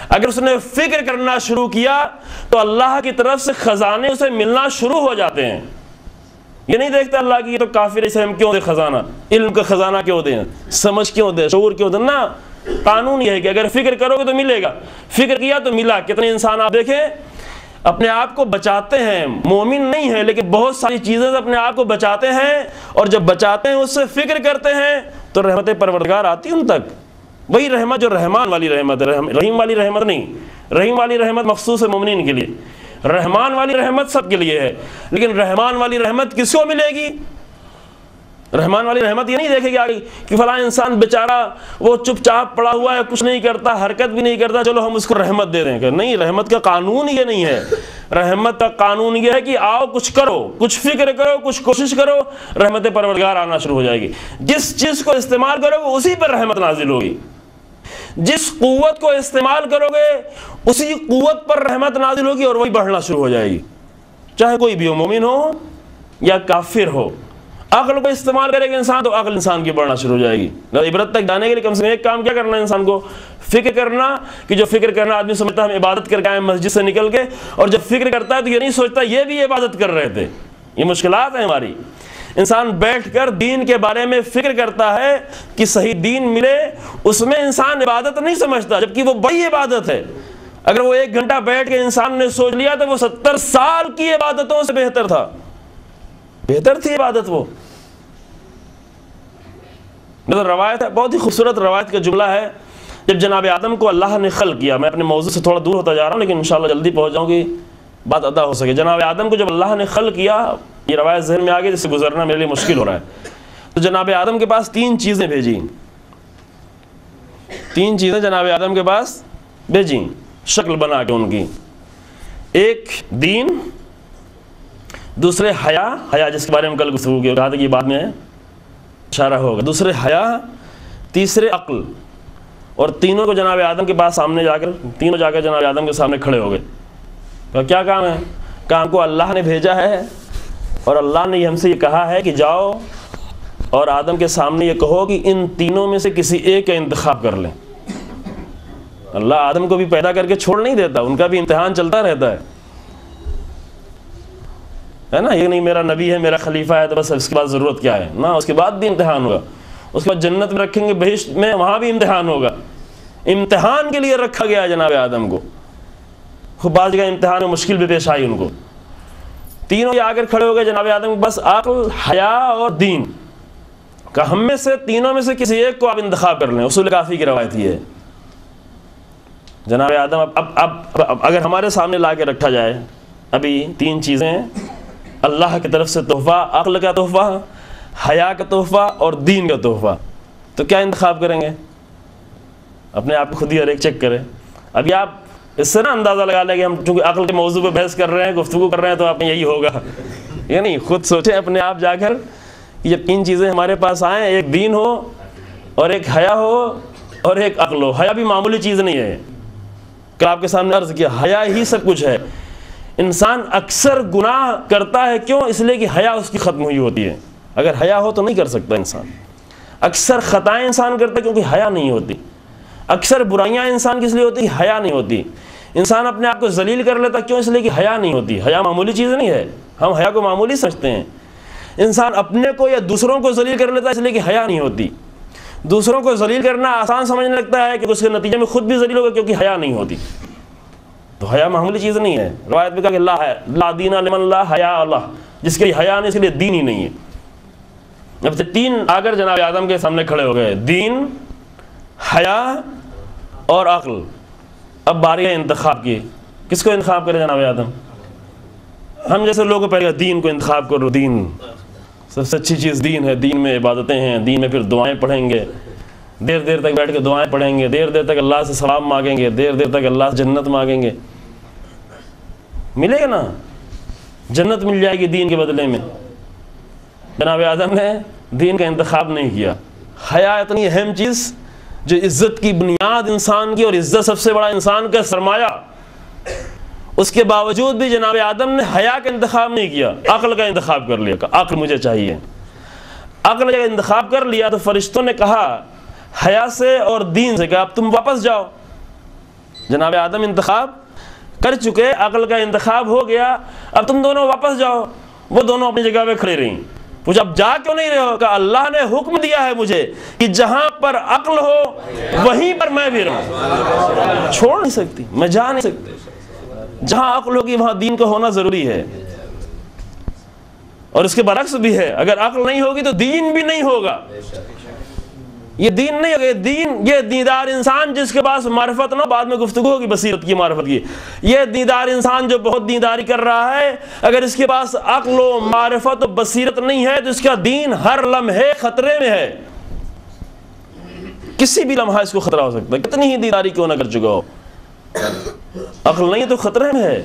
A: اگر اس نے فکر کرنا شروع کیا تو اللہ کی طرف سے خزانے اسے ملنا شروع ہو جاتے ہیں. یہ نہیں دیکھتا اللہ کی یہ تو کافر، اسے ہم کیوں دیں خزانہ، علم کا خزانہ کیوں دیں، سمجھ کیوں دیں، شعور کیوں دیں. نہ، قانون یہ ہے کہ اگر فکر کرو گے تو ملے گا. فکر کیا تو ملا. کتنے انسان آپ دیکھیں اپنے آپ کو بچاتے ہیں، مومن نہیں ہے لیکن بہت ساری چیزیں سے اپنے آپ کو بچاتے ہیں، اور جب بچاتے ہیں اس سے فکر کرتے ہیں تو رحمت پروردگار آتی ان تک. وہی رحمت جو رحمان والی رحمت ہے، رحیم والی رحمت نہیں. رحیم والی رحمت مخصوص ہے مومنین کے لیے، رحمان والی رحمت سب کے لیے ہے. لیکن رحمان والی رحمت کس کو ملے گی؟ رحمان والی رحمت یہ نہیں دیکھے گی آگے کہ فلاں انسان بیچارہ وہ چپ چاپ پڑا ہوا ہے، کچھ نہیں کرتا، حرکت بھی نہیں کرتا، چلو ہم اس کو رحمت دے دیں. کہ نہیں، رحمت کا قانون یہ نہیں ہے. رحمت کا قانون یہ ہے کہ آؤ کچھ کرو، کچھ فکر کرو، کچھ کوشش کرو، رحمت پروردگار آنا شروع ہو جائے گی. جس چیز کو استعمال کرو گے اسی پر رحمت نازل ہوگی. جس قوت کو استعمال کرو گے اسی قوت پر رحمت نازل ہوگی اور وہی بڑھنا شروع ہو جائے گی، چاہے کوئی بھی ہو، مومن ہو یا کافر ہو. عقل کو استعمال کرے گا انسان تو عقل انسان کی بڑھنا شروع ہو جائے گی. عبرت تک جانے کے لیے کم سے کم ایک کام کیا کرنا ہے انسان کو؟ فکر کرنا. کہ جو فکر کرنا آدمی سمجھتا ہے ہم عبادت کر کے آئے مسجد سے نکل کے، اور جب فکر کرتا ہے تو یہ نہیں سوچتا یہ بھی عبادت کر رہے تھے. یہ مشکلات ہیں ہماری. انسان بیٹھ کر دین کے بارے میں فکر کرتا ہے کہ صحیح دین ملے، اس میں انسان عبادت نہیں سمجھتا، جبکہ وہ بڑی عبادت ہے. اگر وہ 1 گھنٹہ بیٹھ کے انسان نے سوچ لیا تو وہ 70 سال کی عبادتوں سے بہتر تھا، بہتر تھی عبادت. وہ روایت ہے، بہت ہی خوبصورت روایت کا جملہ ہے. جب جناب آدم کو اللہ نے خلق کیا، میں اپنے موضوع سے تھوڑا دور ہوتا جا رہا ہوں لیکن انشاءاللہ جلدی پہنچ جاؤں گی، بات ادا ہو سکے. جناب آدم کو جب اللہ نے خلق کیا، یہ روایت ذہن میں آ گئی جس سے گزرنا میرے لیے مشکل ہو رہا ہے. تو جناب آدم کے پاس 3 چیزیں بھیجیں، 3 چیزیں جناب آدم کے پاس بھیجیں شکل بنا کے ان کی. ایک دین، دوسرے حیا جس کے بارے میں کل گفتگو کی، کہا تھا کہ یہ بعد میں اشارہ ہوگا. دوسرے حیا، تیسرے عقل. اور تینوں کو جناب آدم کے پاس سامنے جا کر جناب آدم کے سامنے کھڑے ہو گئے. کیا کام ہے؟ کام کو اللہ نے بھیجا ہے اور اللہ نے ہم سے یہ کہا ہے کہ جاؤ اور آدم کے سامنے یہ کہو کہ ان تینوں میں سے کسی ایک کا انتخاب کر لیں. اللہ آدم کو بھی پیدا کر کے چھوڑ نہیں دیتا، ان کا بھی امتحان چلتا رہتا ہے نا. یہ نہیں میرا نبی ہے، میرا خلیفہ ہے تو بس اس کے بعد ضرورت کیا ہے. نہ، اس کے بعد بھی امتحان ہوگا. اس کے بعد جنت میں رکھیں گے، بہشت میں، وہاں بھی امتحان ہوگا. امتحان کے لیے رکھا گیا جناب آدم کو. خوب بعض جگہ امتحان میں مشکل بھی پیش آئی ان کو. تینوں آ کر کھڑے ہو گئے جناب آدم کو، بس عقل، حیا اور دین کہ ہم میں سے تینوں میں سے کسی ایک کو آپ انتخاب کر لیں. اصول کافی کی روایت یہ ہے. جناب آدم اب اگر ہمارے سامنے لا کے رکھا جائے ابھی 3 چیزیں، اللہ کی طرف سے تحفہ، عقل کا تحفہ، حیا کا تحفہ اور دین کا تحفہ، تو کیا انتخاب کریں گے؟ اپنے آپ کو خود ہی ہر ایک چیک کریں. ابھی آپ اس سے نا اندازہ لگا لیں کہ ہم چونکہ عقل کے موضوع پہ بحث کر رہے ہیں، گفتگو کر رہے ہیں، تو آپ میں یہی ہوگا. یہ نہیں، خود سوچیں اپنے آپ جا کر کہ جب 3 چیزیں ہمارے پاس آئیں، ایک دین ہو اور ایک حیا ہو اور ایک عقل ہو. حیا بھی معمولی چیز نہیں ہے کہ آپ کے سامنے عرض کیا، حیا ہی سب کچھ ہے. انسان اکثر گناہ کرتا ہے، کیوں؟ اس لیے کہ حیا اس کی ختم ہوئی ہوتی ہے. اگر حیا ہو تو نہیں کر سکتا انسان. اکثر خطائیں انسان کرتا ہے کیونکہ حیا نہیں ہوتی. اکثر برائیاں انسان کس لیے ہوتی؟ حیا نہیں ہوتی. انسان اپنے آپ کو ذلیل کر لیتا، کیوں؟ اس لیے کہ حیا نہیں ہوتی. حیا معمولی چیز نہیں ہے، ہم حیا کو معمولی سمجھتے ہیں. انسان اپنے کو یا دوسروں کو ذلیل کر لیتا ہے اس لیے کہ حیا نہیں ہوتی. دوسروں کو ذلیل کرنا آسان سمجھنے لگتا ہے کہ اس کے نتیجے میں خود بھی ذلیل ہوگا کیونکہ حیا نہیں ہوتی. تو حیا معمولی چیز نہیں ہے. روایت میں کہا کہ لا دین لمن لا حیا اللہ، جس کے لیے حیا نہیں اس کے لیے دین ہی نہیں ہے. اب 3 آ کر جناب آدم کے سامنے کھڑے ہو گئے، دین، حیا اور عقل. اب باری ہے انتخاب کی. کس کو انتخاب کرے جناب آدم؟ ہم جیسے لوگوں پہلے دین کو انتخاب کرو. دین سب سے اچھی چیز دین ہے، دین میں عبادتیں ہیں، دین میں پھر دعائیں پڑھیں گے، دیر دیر تک بیٹھ کے دعائیں پڑھیں گے، دیر دیر تک اللہ سے ثواب مانگیں گے، دیر دیر تک اللہ سے جنت مانگیں گے، ملے گا نا؟ جنت مل جائے گی دین کے بدلے میں۔ جناب آدم نے دین کا انتخاب نہیں کیا۔ حیا اتنی اہم چیز جو عزت کی بنیاد انسان کی، اور عزت سب سے بڑا انسان کا سرمایہ، اس کے باوجود بھی جناب آدم نے حیا کا انتخاب نہیں کیا، عقل کا انتخاب کر لیا کہ عقل مجھے چاہیے۔ عقل کا انتخاب کر لیا تو فرشتوں نے کہا حیا سے اور دین سے کہ اب تم واپس جاؤ۔ جناب آدم انتخاب کر چکے، عقل کا انتخاب ہو گیا، اب تم دونوں واپس جاؤ۔ وہ دونوں اپنی جگہ پہ کھڑے رہیں۔ پوچھا اب جا کیوں نہیں رہے ہو؟ کہ اللہ نے حکم دیا ہے مجھے کہ جہاں پر عقل ہو وہیں پر میں بھی رہوں، چھوڑ نہیں سکتی، میں جا نہیں سکتی۔ جہاں عقل ہوگی وہاں دین کا ہونا ضروری ہے، اور اس کے برعکس بھی ہے، اگر عقل نہیں ہوگی تو دین بھی نہیں ہوگا۔ یہ دین نہیں ہوگا، یہ دیندار انسان جس کے پاس معرفت نہ، بعد میں گفتگو ہوگی بصیرت کی، معرفت کی۔ یہ دیندار انسان جو بہت دینداری کر رہا ہے، اگر اس کے پاس عقل و معرفت و بصیرت نہیں ہے تو اس کا دین ہر لمحے خطرے میں ہے۔ کسی بھی لمحہ اس کو خطرہ ہو سکتا ہے، کتنی ہی دینداری کیوں نہ کر چکا ہو، عقل نہیں ہے تو خطرے میں ہے۔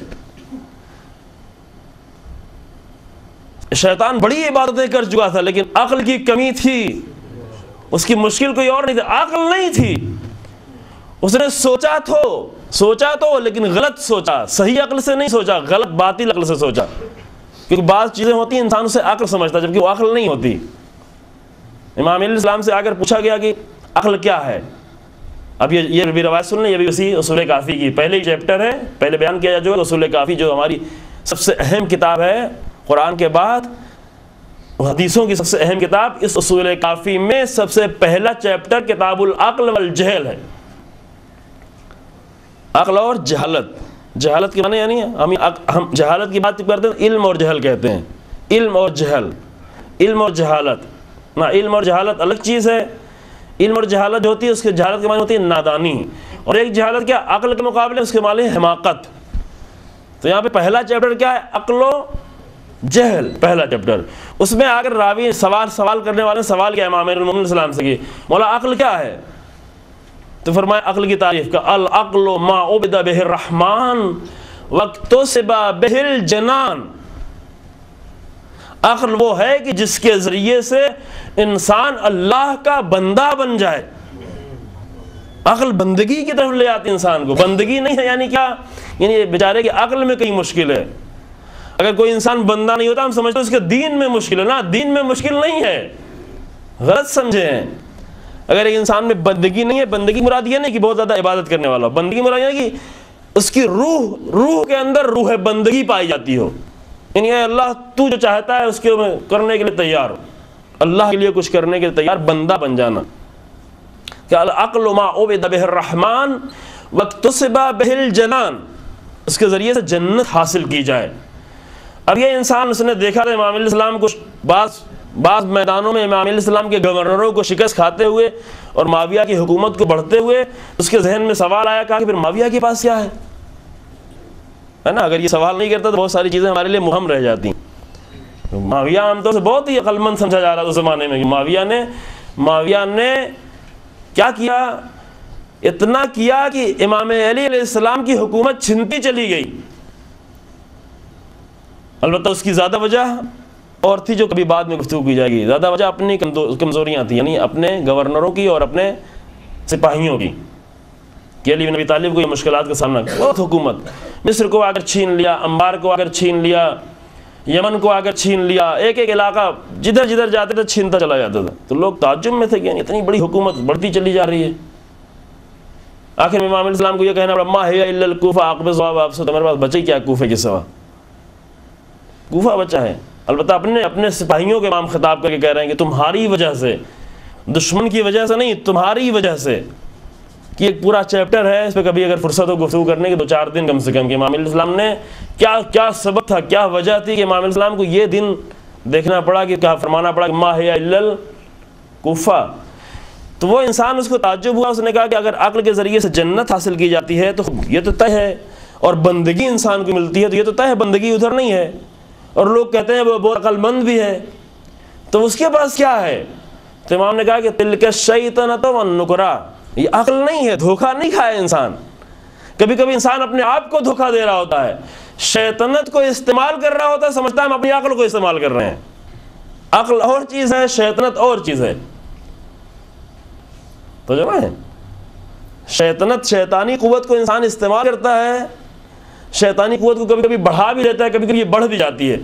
A: شیطان بڑی عبادتیں کر چکا تھا لیکن عقل کی کمی تھی، اس کی مشکل کوئی اور نہیں تھی، عقل نہیں تھی۔ اس نے سوچا تو لیکن غلط سوچا، صحیح عقل سے نہیں سوچا، غلط باطل عقل سے سوچا۔ کیونکہ بعض چیزیں ہوتی ہیں انسان اسے عقل سمجھتا جبکہ وہ عقل نہیں ہوتی۔ امام علیہ السلام سے آ کر پوچھا گیا کہ عقل کیا ہے؟ اب یہ بھی روایت سن لیں، یہ بھی اسی اصول کافی کی پہلے چیپٹر ہے، پہلے بیان کیا جا چکا ہے۔ اصول کافی جو ہماری سب سے اہم کتاب ہے قرآن کے بعد، حدیثوں کی سب سے اہم کتاب، اس اصول کافی میں سب سے پہلا چیپٹر کتاب العقل والجہل ہے۔ عقل اور جہالت کے معنی یعنی ہم جہالت کی بات کرتے ہیں، علم اور جہل کہتے ہیں، علم اور جہالت نہ، علم اور جہالت الگ چیز ہے۔ علم اور جہالت جو ہوتی ہے، اس کے جہالت کے معنی ہوتی ہے نادانی، اور ایک جہالت کیا عقل کے مقابلے اس کے معنی ہے حماقت۔ تو یہاں پہ پہلا چیپٹر کیا ہے؟ عقل و جہل، پہلا چیپٹر۔ اس میں اگر راوی سوال کرنے والے سوال کیا امام امیر المومنین علیہ السلام سے کہ مولا عقل کیا ہے؟ تو فرمایا عقل کی تعریف کا العقل ما عبد بہ الرحمن واکتسب بہ الجنان۔ عقل وہ ہے کہ جس کے ذریعے سے انسان اللہ کا بندہ بن جائے۔ عقل بندگی کی طرف لے آتی انسان کو۔ بندگی نہیں ہے یعنی کیا؟ یعنی بیچارے کی عقل میں کئی مشکل ہے۔ اگر کوئی انسان بندہ نہیں ہوتا ہم سمجھتے ہیں اس کے دین میں مشکل ہے، نا، دین میں مشکل نہیں ہے، غلط سمجھے ہیں۔ اگر ایک انسان میں بندگی نہیں ہے، بندگی مراد یہ نہیں کہ بہت زیادہ عبادت کرنے والا ہو، بندگی مراد یہ کہ اس کی روح کے اندر روح بندگی پائی جاتی ہو، یعنی اللہ تو جو چاہتا ہے اس کے کرنے کے لیے تیار ہو، اللہ کے لیے کچھ کرنے کے لیے تیار، بندہ بن جانا۔ کہ العقل ما عبد بہ الرحمن واکتسب بہ الجنان، اس کے ذریعے سے جنت حاصل کی جائے۔ اب یہ انسان اس نے دیکھا تھا امام علیہ السلام کو بعض میدانوں میں امام علیہ السلام کے گورنروں کو شکست کھاتے ہوئے اور معاویہ کی حکومت کو بڑھتے ہوئے، اس کے ذہن میں سوال آیا، کہا کہ پھر معاویہ کے پاس کیا ہے نا؟ اگر یہ سوال نہیں کرتا تو بہت ساری چیزیں ہمارے لیے مہم رہ جاتی۔ معاویہ عام طور سے بہت ہی عقل مند سمجھا جا رہا تھا اس زمانے میں۔ معاویہ نے کیا کیا؟ اتنا کیا کہ امام علی علیہ السلام کی حکومت چھنتی چلی گئی۔ البتہ اس کی زیادہ وجہ اور تھی جو کبھی بعد میں گفتگو کی جائے گی۔ زیادہ وجہ اپنی کمزوریاں تھیں، یعنی اپنے گورنروں کی اور اپنے سپاہیوں کی، کہ علی بن ابی طالب کو یہ مشکلات کا سامنا کیا۔ بہت حکومت، مصر کو آ کر چھین لیا، انبار کو آ کر چھین لیا، یمن کو آ کر چھین لیا، ایک علاقہ جدھر جدھر جاتے تھے چھینتا چلا جاتا تھا۔ تو لوگ تعجب میں تھے کہ اتنی بڑی حکومت بڑھتی چلی جا رہی ہے۔ آخر میں امام علیہ السلام کو یہ کہنا پڑا ما ہی الا الکوفہ، عاقبۃ آپ سے تمہارے پاس بچے کیا کوفے کے سوا؟ کوفہ بچا ہے۔ البتہ اپنے سپاہیوں کے امام خطاب کر کے کہہ رہے ہیں کہ تمہاری وجہ سے، دشمن کی وجہ سے نہیں، تمہاری وجہ سے، کہ ایک پورا چیپٹر ہے اس پہ کبھی اگر فرصت ہو گفتگو کرنے کے 2-4 دن کم سے کم، کہ امام علیہ السلام نے کیا سبب تھا، کیا وجہ تھی کہ امام علیہ السلام کو یہ دن دیکھنا پڑا، کہ کہا فرمانا پڑا کہ ما ہی الا الکوفہ۔ تو وہ انسان اس کو تعجب ہوا، اس نے کہا کہ اگر عقل کے ذریعے سے جنت حاصل کی جاتی ہے تو یہ تو طے ہے، اور بندگی انسان کو ملتی ہے تو یہ تو طے ہے، بندگی ادھر نہیں ہے، اور لوگ کہتے ہیں وہ بہت عقل مند بھی ہے، تو اس کے پاس کیا ہے؟ تو امام نے کہا کہ تلک الشیطنۃ والنکرہ، یہ عقل نہیں ہے، دھوکہ نہیں کھایا انسان. کبھی کبھی انسان اپنے آپ کو دھوکہ دے رہا ہوتا ہے، شیطنت کو استعمال کر رہا ہوتا ہے، سمجھتا ہے ہم اپنی عقل کو استعمال کر رہے ہیں. عقل اور چیز ہے، شیطنت اور چیز ہے. تو جو ہے شیطنت، شیطانی قوت کو انسان استعمال کرتا ہے، شیطانی قوت کو کبھی کبھی بڑھا بھی دیتا ہے، کبھی کبھی یہ بڑھ بھی جاتی ہے.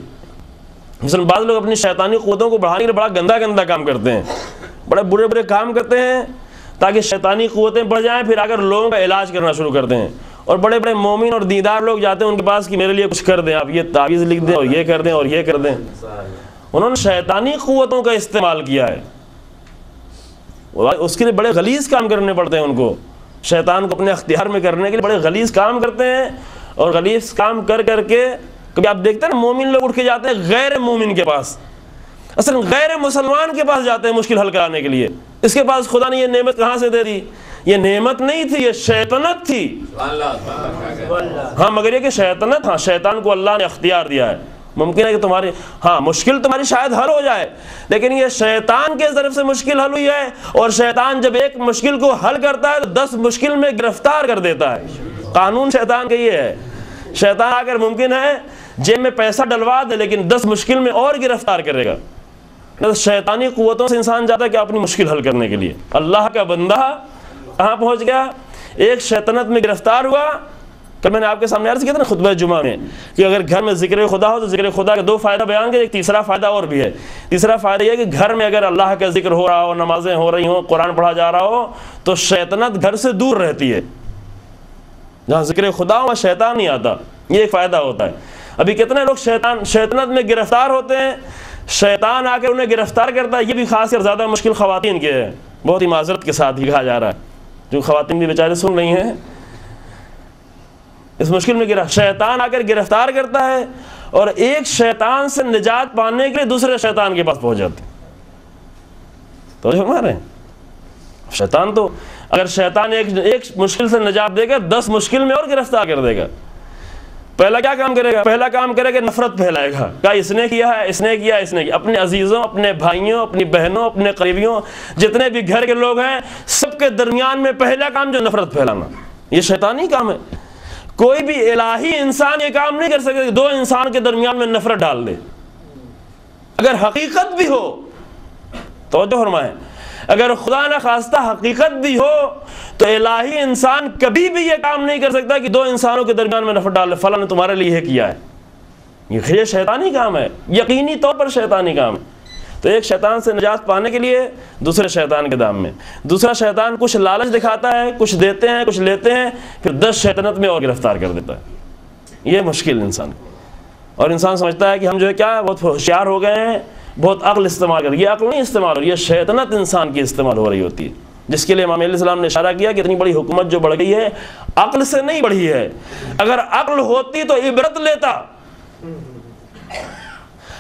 A: مثلا بعض لوگ اپنی شیطانی قوتوں کو بڑھانے کے لیے بڑا گندا گندا کام کرتے ہیں، بڑے برے برے کام کرتے ہیں تاکہ شیطانی قوتیں بڑھ جائیں، پھر اگر لوگوں کا علاج کرنا شروع کرتے ہیں. اور بڑے بڑے مومن اور دیندار لوگ جاتے ہیں ان کے پاس کہ میرے لیے کچھ کر دیں، آپ یہ تعویذ لکھ دیں اور یہ کر دیں اور یہ کر دیں. انہوں نے شیطانی قوتوں کا استعمال کیا ہے، اس کے لیے بڑے غلیظ کام کرنے پڑتے ہیں ان کو. شیطان کو اپنے اختیار میں کرنے کے لیے بڑے غلیظ کام کرتے ہیں، اور غلیظ کام کر کر کے کبھی آپ دیکھتے ہیں نا مومن لوگ اٹھ کے جاتے ہیں غیر مومن کے پاس، اصل غیر مسلمان کے پاس جاتے ہیں مشکل حل کرانے کے لیے. اس کے پاس خدا نے یہ نعمت کہاں سے دے دی؟ یہ نعمت نہیں تھی، یہ شیطنت تھی. ہاں مگر یہ کہ شیطنت، ہاں شیطان کو اللہ نے اختیار دیا ہے. ممکن ہے کہ تمہاری مشکل تمہاری شاید حل ہو جائے، لیکن یہ شیطان کے طرف سے مشکل حل ہوئی ہے، اور شیطان جب ایک مشکل کو حل کرتا ہے تو 10 مشکل میں گرفتار کر دیتا ہے. قانون شیطان کا یہ ہے. شیطان اگر ممکن ہے جیب میں پیسہ ڈلوا دے، لیکن 10 مشکل میں اور گرفتار کرے گا. شیطانی قوتوں سے انسان جاتا ہے کہ اپنی مشکل حل کرنے کے لیے. اللہ کا بندہ کہاں پہنچ گیا؟ ایک شیطنت میں گرفتار ہوا. کل میں نے آپ کے سامنے عرض کیا تھا نا خطبہ جمعہ میں کہ اگر گھر میں ذکر خدا ہو تو ذکر خدا کے 2 فائدہ بیان کر، ایک تیسرا فائدہ اور بھی ہے. تیسرا فائدہ یہ کہ گھر میں اگر اللہ کا ذکر ہو رہا ہو، نمازیں ہو رہی ہوں، قرآن پڑھا جا رہا ہو، تو شیطنت گھر سے دور رہتی ہے. جہاں ذکر خدا ہو وہاں شیطان نہیں آتا. یہ ایک فائدہ ہوتا ہے. ابھی کتنے لوگ شیطنت میں گرفتار ہوتے ہیں، شیطان آ کے انہیں گرفتار کرتا ہے. یہ بھی خاص کر زیادہ مشکل خواتین کے ہے، بہت ہی معذرت کے ساتھ ہی کہا جا رہا ہے، جو خواتین بھی بیچارے سن رہی ہیں. اس مشکل میں شیطان آ کر گرفتار کرتا ہے، اور ایک شیطان سے نجات پانے کے لیے دوسرے شیطان کے پاس پہنچ جاتے. تو ہمارے شیطان تو اگر شیطان ایک مشکل سے نجات دے گا، 10 مشکل میں اور گرفتار کر دے گا. پہلا کیا کام کرے گا؟ پہلا کام کرے گا نفرت پھیلائے گا. کہا اس نے کیا ہے، اس نے کیا، اس نے کیا. اپنے عزیزوں، اپنے بھائیوں، اپنی بہنوں، اپنے قریبیوں، جتنے بھی گھر کے لوگ ہیں، سب کے درمیان میں پہلا کام جو نفرت پھیلانا، یہ شیطانی کام ہے. کوئی بھی الہی انسان یہ کام نہیں کر سکتا کہ 2 انسان کے درمیان میں نفرت ڈال دے. اگر حقیقت بھی ہو، توجہ فرمائیں، اگر خدا نہ خواستہ حقیقت بھی ہو تو الہی انسان کبھی بھی یہ کام نہیں کر سکتا کہ 2 انسانوں کے درمیان میں نفرت ڈال دے. فلاں نے تمہارے لیے یہ کیا ہے. یہ شیطانی کام ہے، یقینی طور پر شیطانی کام ہے. تو ایک شیطان سے نجات پانے کے لیے دوسرے شیطان کے دام میں. دوسرا شیطان کچھ لالچ دکھاتا ہے، کچھ دیتے ہیں، کچھ لیتے ہیں، پھر 10 شیطنت میں اور گرفتار کر دیتا ہے. یہ مشکل انسان. اور انسان سمجھتا ہے کہ ہم جو ہے کیا بہت ہوشیار ہو گئے ہیں، بہت عقل استعمال کر. یہ عقل نہیں استعمال ہو رہی ہے، یہ شیطنت انسان کی استعمال ہو رہی ہوتی ہے. جس کے لیے امام علیہ السلام نے اشارہ کیا کہ اتنی بڑی حکومت جو بڑھ گئی ہے عقل سے نہیں بڑھی ہے. اگر عقل ہوتی تو عبرت لیتا.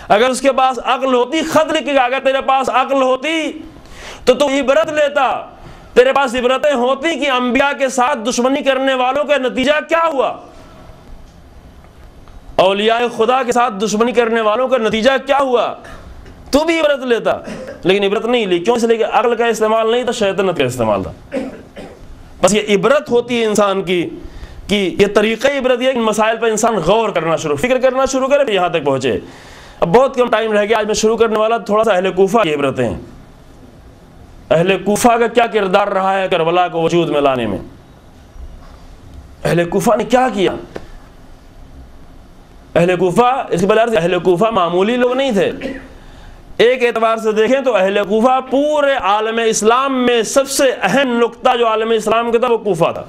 A: اگر اس کے پاس عقل ہوتی، خط لکھ کے اگر تیرے پاس عقل ہوتی تو عبرت لیتا. تیرے پاس عبرتیں ہوتی کہ انبیاء کے ساتھ دشمنی کرنے والوں کا نتیجہ کیا ہوا، اولیاء خدا کے ساتھ دشمنی کرنے والوں کا نتیجہ کیا ہوا، تو بھی عبرت لیتا. لیکن عبرت نہیں لی. کیوں؟ اس لیے کہ عقل کا استعمال نہیں تھا، شیطنت کا استعمال تھا. بس یہ عبرت ہوتی ہے انسان کی کہ یہ طریقہ عبرت یہ مسائل پر انسان غور کرنا شروع، فکر کرنا شروع کرے، یہاں تک پہنچے. اب بہت کم ٹائم رہ گیا. آج میں شروع کرنے والا تھوڑا سا اہل کوفہ کی عبرتیں ہیں. اہل کوفہ کا کیا کردار رہا ہے کربلا کو وجود میں لانے میں. اہل کوفہ نے کیا کیا. اہل کوفہ، اس کے پہلے اہل کوفہ معمولی لوگ نہیں تھے. ایک اعتبار سے دیکھیں تو اہل کوفہ پورے عالم اسلام میں سب سے اہم نقطہ جو عالم اسلام کا تھا وہ کوفہ تھا.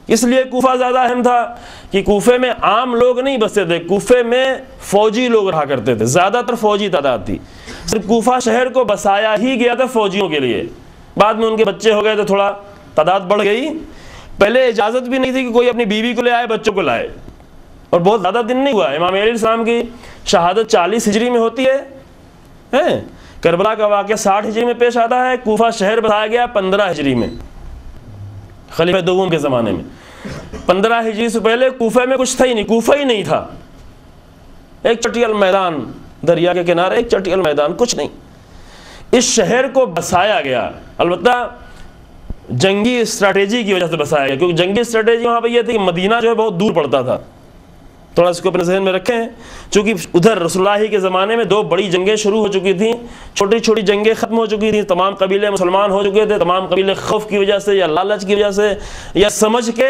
A: اس لیے کوفہ زیادہ اہم تھا کہ کوفے میں عام لوگ نہیں بستے تھے، کوفے میں فوجی لوگ رہا کرتے تھے، زیادہ تر فوجی تعداد تھی. صرف کوفہ شہر کو بسایا ہی گیا تھا فوجیوں کے لیے. بعد میں ان کے بچے ہو گئے تو تھوڑا تعداد بڑھ گئی. پہلے اجازت بھی نہیں تھی کہ کوئی اپنی بیوی کو لے آئے، بچوں کو لائے، اور بہت زیادہ دن نہیں ہوا. امام علیہ السلام کی شہادت 40 ہجری میں ہوتی ہے. کربلا کا واقعہ 60 ہجری میں پیش آتا ہے. کوفہ شہر بسایا گیا 15 ہجری میں، خلیفہ دوم کے زمانے میں. 15 ہجری سے پہلے کوفہ میں کچھ تھا ہی نہیں، کوفہ ہی نہیں تھا. ایک چٹیل میدان، دریا کے کنارے ایک چٹیل میدان، کچھ نہیں. اس شہر کو بسایا گیا، البتہ جنگی اسٹریٹجی کی وجہ سے بسایا گیا، کیونکہ جنگی اسٹریٹجی وہاں پہ یہ تھی کہ مدینہ جو ہے بہت دور پڑتا تھا. تھوڑا اس کو اپنے ذہن میں رکھیں، چونکہ ادھر رسول اللہ کے زمانے میں 2 بڑی جنگیں شروع ہو چکی تھیں، چھوٹی چھوٹی جنگیں ختم ہو چکی تھیں، تمام قبیلے مسلمان ہو چکے تھے، تمام قبیلے خوف کی وجہ سے یا لالچ کی وجہ سے یا سمجھ کے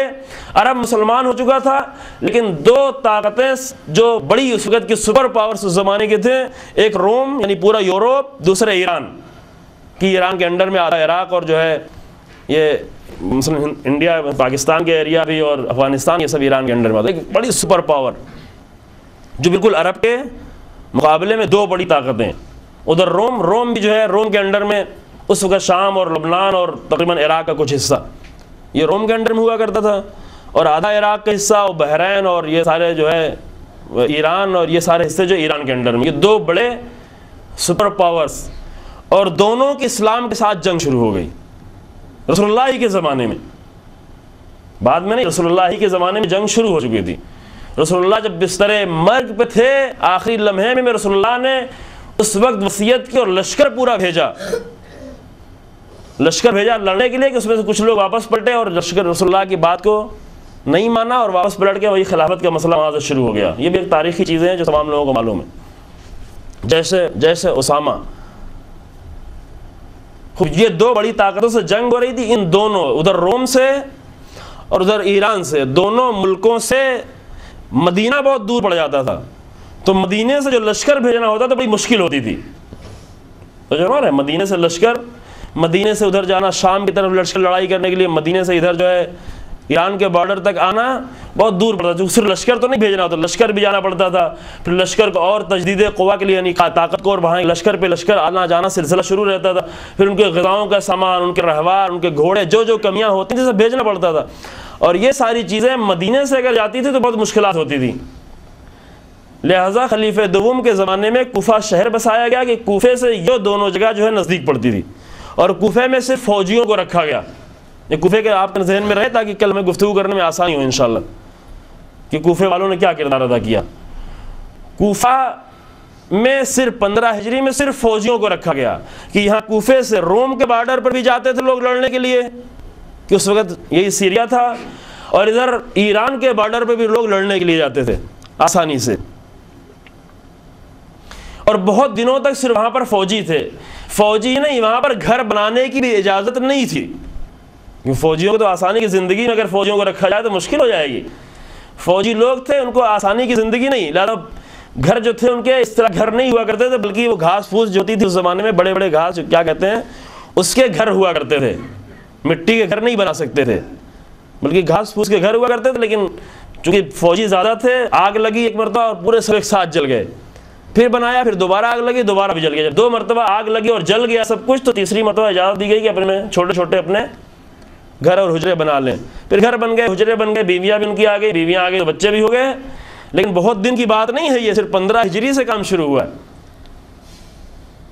A: عرب مسلمان ہو چکا تھا. لیکن 2 طاقتیں جو بڑی اس وقت کی سپر پاورز اس زمانے کے تھے، ایک روم یعنی پورا یورپ، دوسرا ایران، کہ ایران کے انڈر میں آدھا عراق اور جو ہے یہ مثلا انڈیا پاکستان کے ایریا بھی اور افغانستان، یہ سب ایران کے انڈر میں آتا ہے. ایک بڑی سپر پاور جو بالکل عرب کے مقابلے میں 2 بڑی طاقتیں. ادھر روم بھی جو ہے روم کے انڈر میں اس وقت شام اور لبنان اور تقریباً عراق کا کچھ حصہ یہ روم کے انڈر میں ہوا کرتا تھا، اور آدھا عراق کا حصہ اور بحرین اور یہ سارے جو ہے ایران اور یہ سارے حصے جو ایران کے انڈر میں. یہ 2 بڑے سپر پاورز، اور دونوں کی اسلام کے ساتھ جنگ شروع ہو گئی رسول اللہ ہی کے زمانے میں. بعد میں نہیں، رسول اللہ ہی کے زمانے میں جنگ شروع ہو چکی تھی. رسول اللہ جب بستر مرگ پہ تھے، آخری لمحے میں رسول اللہ نے اس وقت وصیت کی اور لشکر پورا بھیجا، لشکر بھیجا لڑنے کے لیے، کہ اس میں سے کچھ لوگ واپس پلٹے اور لشکر رسول اللہ کی بات کو نہیں مانا اور واپس پلٹ کے وہی خلافت کا مسئلہ وہاں سے شروع ہو گیا. یہ بھی ایک تاریخی چیزیں ہیں جو تمام لوگوں کو معلوم ہے. جیسے اسامہ، یہ 2 بڑی طاقتوں سے جنگ ہو رہی تھی. ان دونوں، ادھر روم سے اور ادھر ایران سے، دونوں ملکوں سے مدینہ بہت دور پڑ جاتا تھا، تو مدینے سے جو لشکر بھیجنا ہوتا تو بڑی مشکل ہوتی تھی. تو جو ہے مدینے سے لشکر، مدینے سے ادھر جانا شام کی طرف لشکر لڑائی کرنے کے لیے، مدینے سے ادھر جو ہے ایران کے بارڈر تک آنا بہت دور پڑتا تھا. صرف لشکر تو نہیں بھیجنا ہوتا، لشکر بھی جانا پڑتا تھا. پھر لشکر کو اور تجدید قوا کے لیے یعنی طاقت کو، اور وہاں لشکر پہ لشکر آنا جانا سلسلہ شروع رہتا تھا. پھر ان کے غذاؤں کا سامان، ان کے رہوار، ان کے گھوڑے، جو کمیاں ہوتی تھیں سب بھیجنا پڑتا تھا. اور یہ ساری چیزیں مدینے سے اگر جاتی تھی تو بہت مشکلات ہوتی تھی. لہٰذا خلیفہ دوم کے زمانے میں کوفہ شہر بسایا گیا کہ کوفے سے یہ دونوں جگہ جو ہے نزدیک پڑتی تھی، اور کوفے میں صرف فوجیوں کو رکھا گیا. یہ کوفے کے آپ کے ذہن میں رہے تاکہ کل ہمیں گفتگو کرنے میں آسانی ہو انشاءاللہ کہ کوفے والوں نے کیا کردار ادا کیا. کوفہ میں صرف 15 ہجری میں صرف فوجیوں کو رکھا گیا کہ یہاں کوفے سے روم کے بارڈر پر بھی جاتے تھے لوگ لڑنے کے لیے، کہ اس وقت یہی سیریا تھا، اور ادھر ایران کے بارڈر پہ بھی لوگ لڑنے کے لیے جاتے تھے آسانی سے. اور بہت دنوں تک صرف وہاں پر فوجی تھے. فوجی نہیں، وہاں پر گھر بنانے کی بھی اجازت نہیں تھی، کیونکہ فوجیوں کو تو آسانی کی زندگی میں اگر فوجیوں کو رکھا جائے تو مشکل ہو جائے گی. فوجی لوگ تھے، ان کو آسانی کی زندگی نہیں، لہٰذا گھر جو تھے ان کے اس طرح گھر نہیں ہوا کرتے تھے، بلکہ وہ گھاس پھوس جو ہوتی تھی اس زمانے میں، بڑے بڑے گھاس کیا کہتے ہیں اس کے گھر ہوا کرتے تھے. مٹی کے گھر نہیں بنا سکتے تھے، بلکہ گھاس پھوس کے گھر ہوا کرتے تھے. لیکن چونکہ فوجی زیادہ تھے، آگ لگی ایک مرتبہ اور پورے سب ایک ساتھ جل گئے. پھر بنایا، پھر دوبارہ آگ لگی، دوبارہ بھی جل گیا. جب 2 مرتبہ آگ لگی اور جل گیا سب کچھ، تو تیسری مرتبہ اجازت دی گئی کہ اپنے چھوٹے چھوٹے اپنے گھر اور حجرے بنا لیں. پھر گھر بن گئے، حجرے بن گئے، بیویاں بھی ان کی آ گئی، بیویاں آ گئی تو بچے بھی ہو گئے. لیکن بہت دن کی بات نہیں ہے، یہ صرف 15 ہجری سے کام شروع ہوا ہے،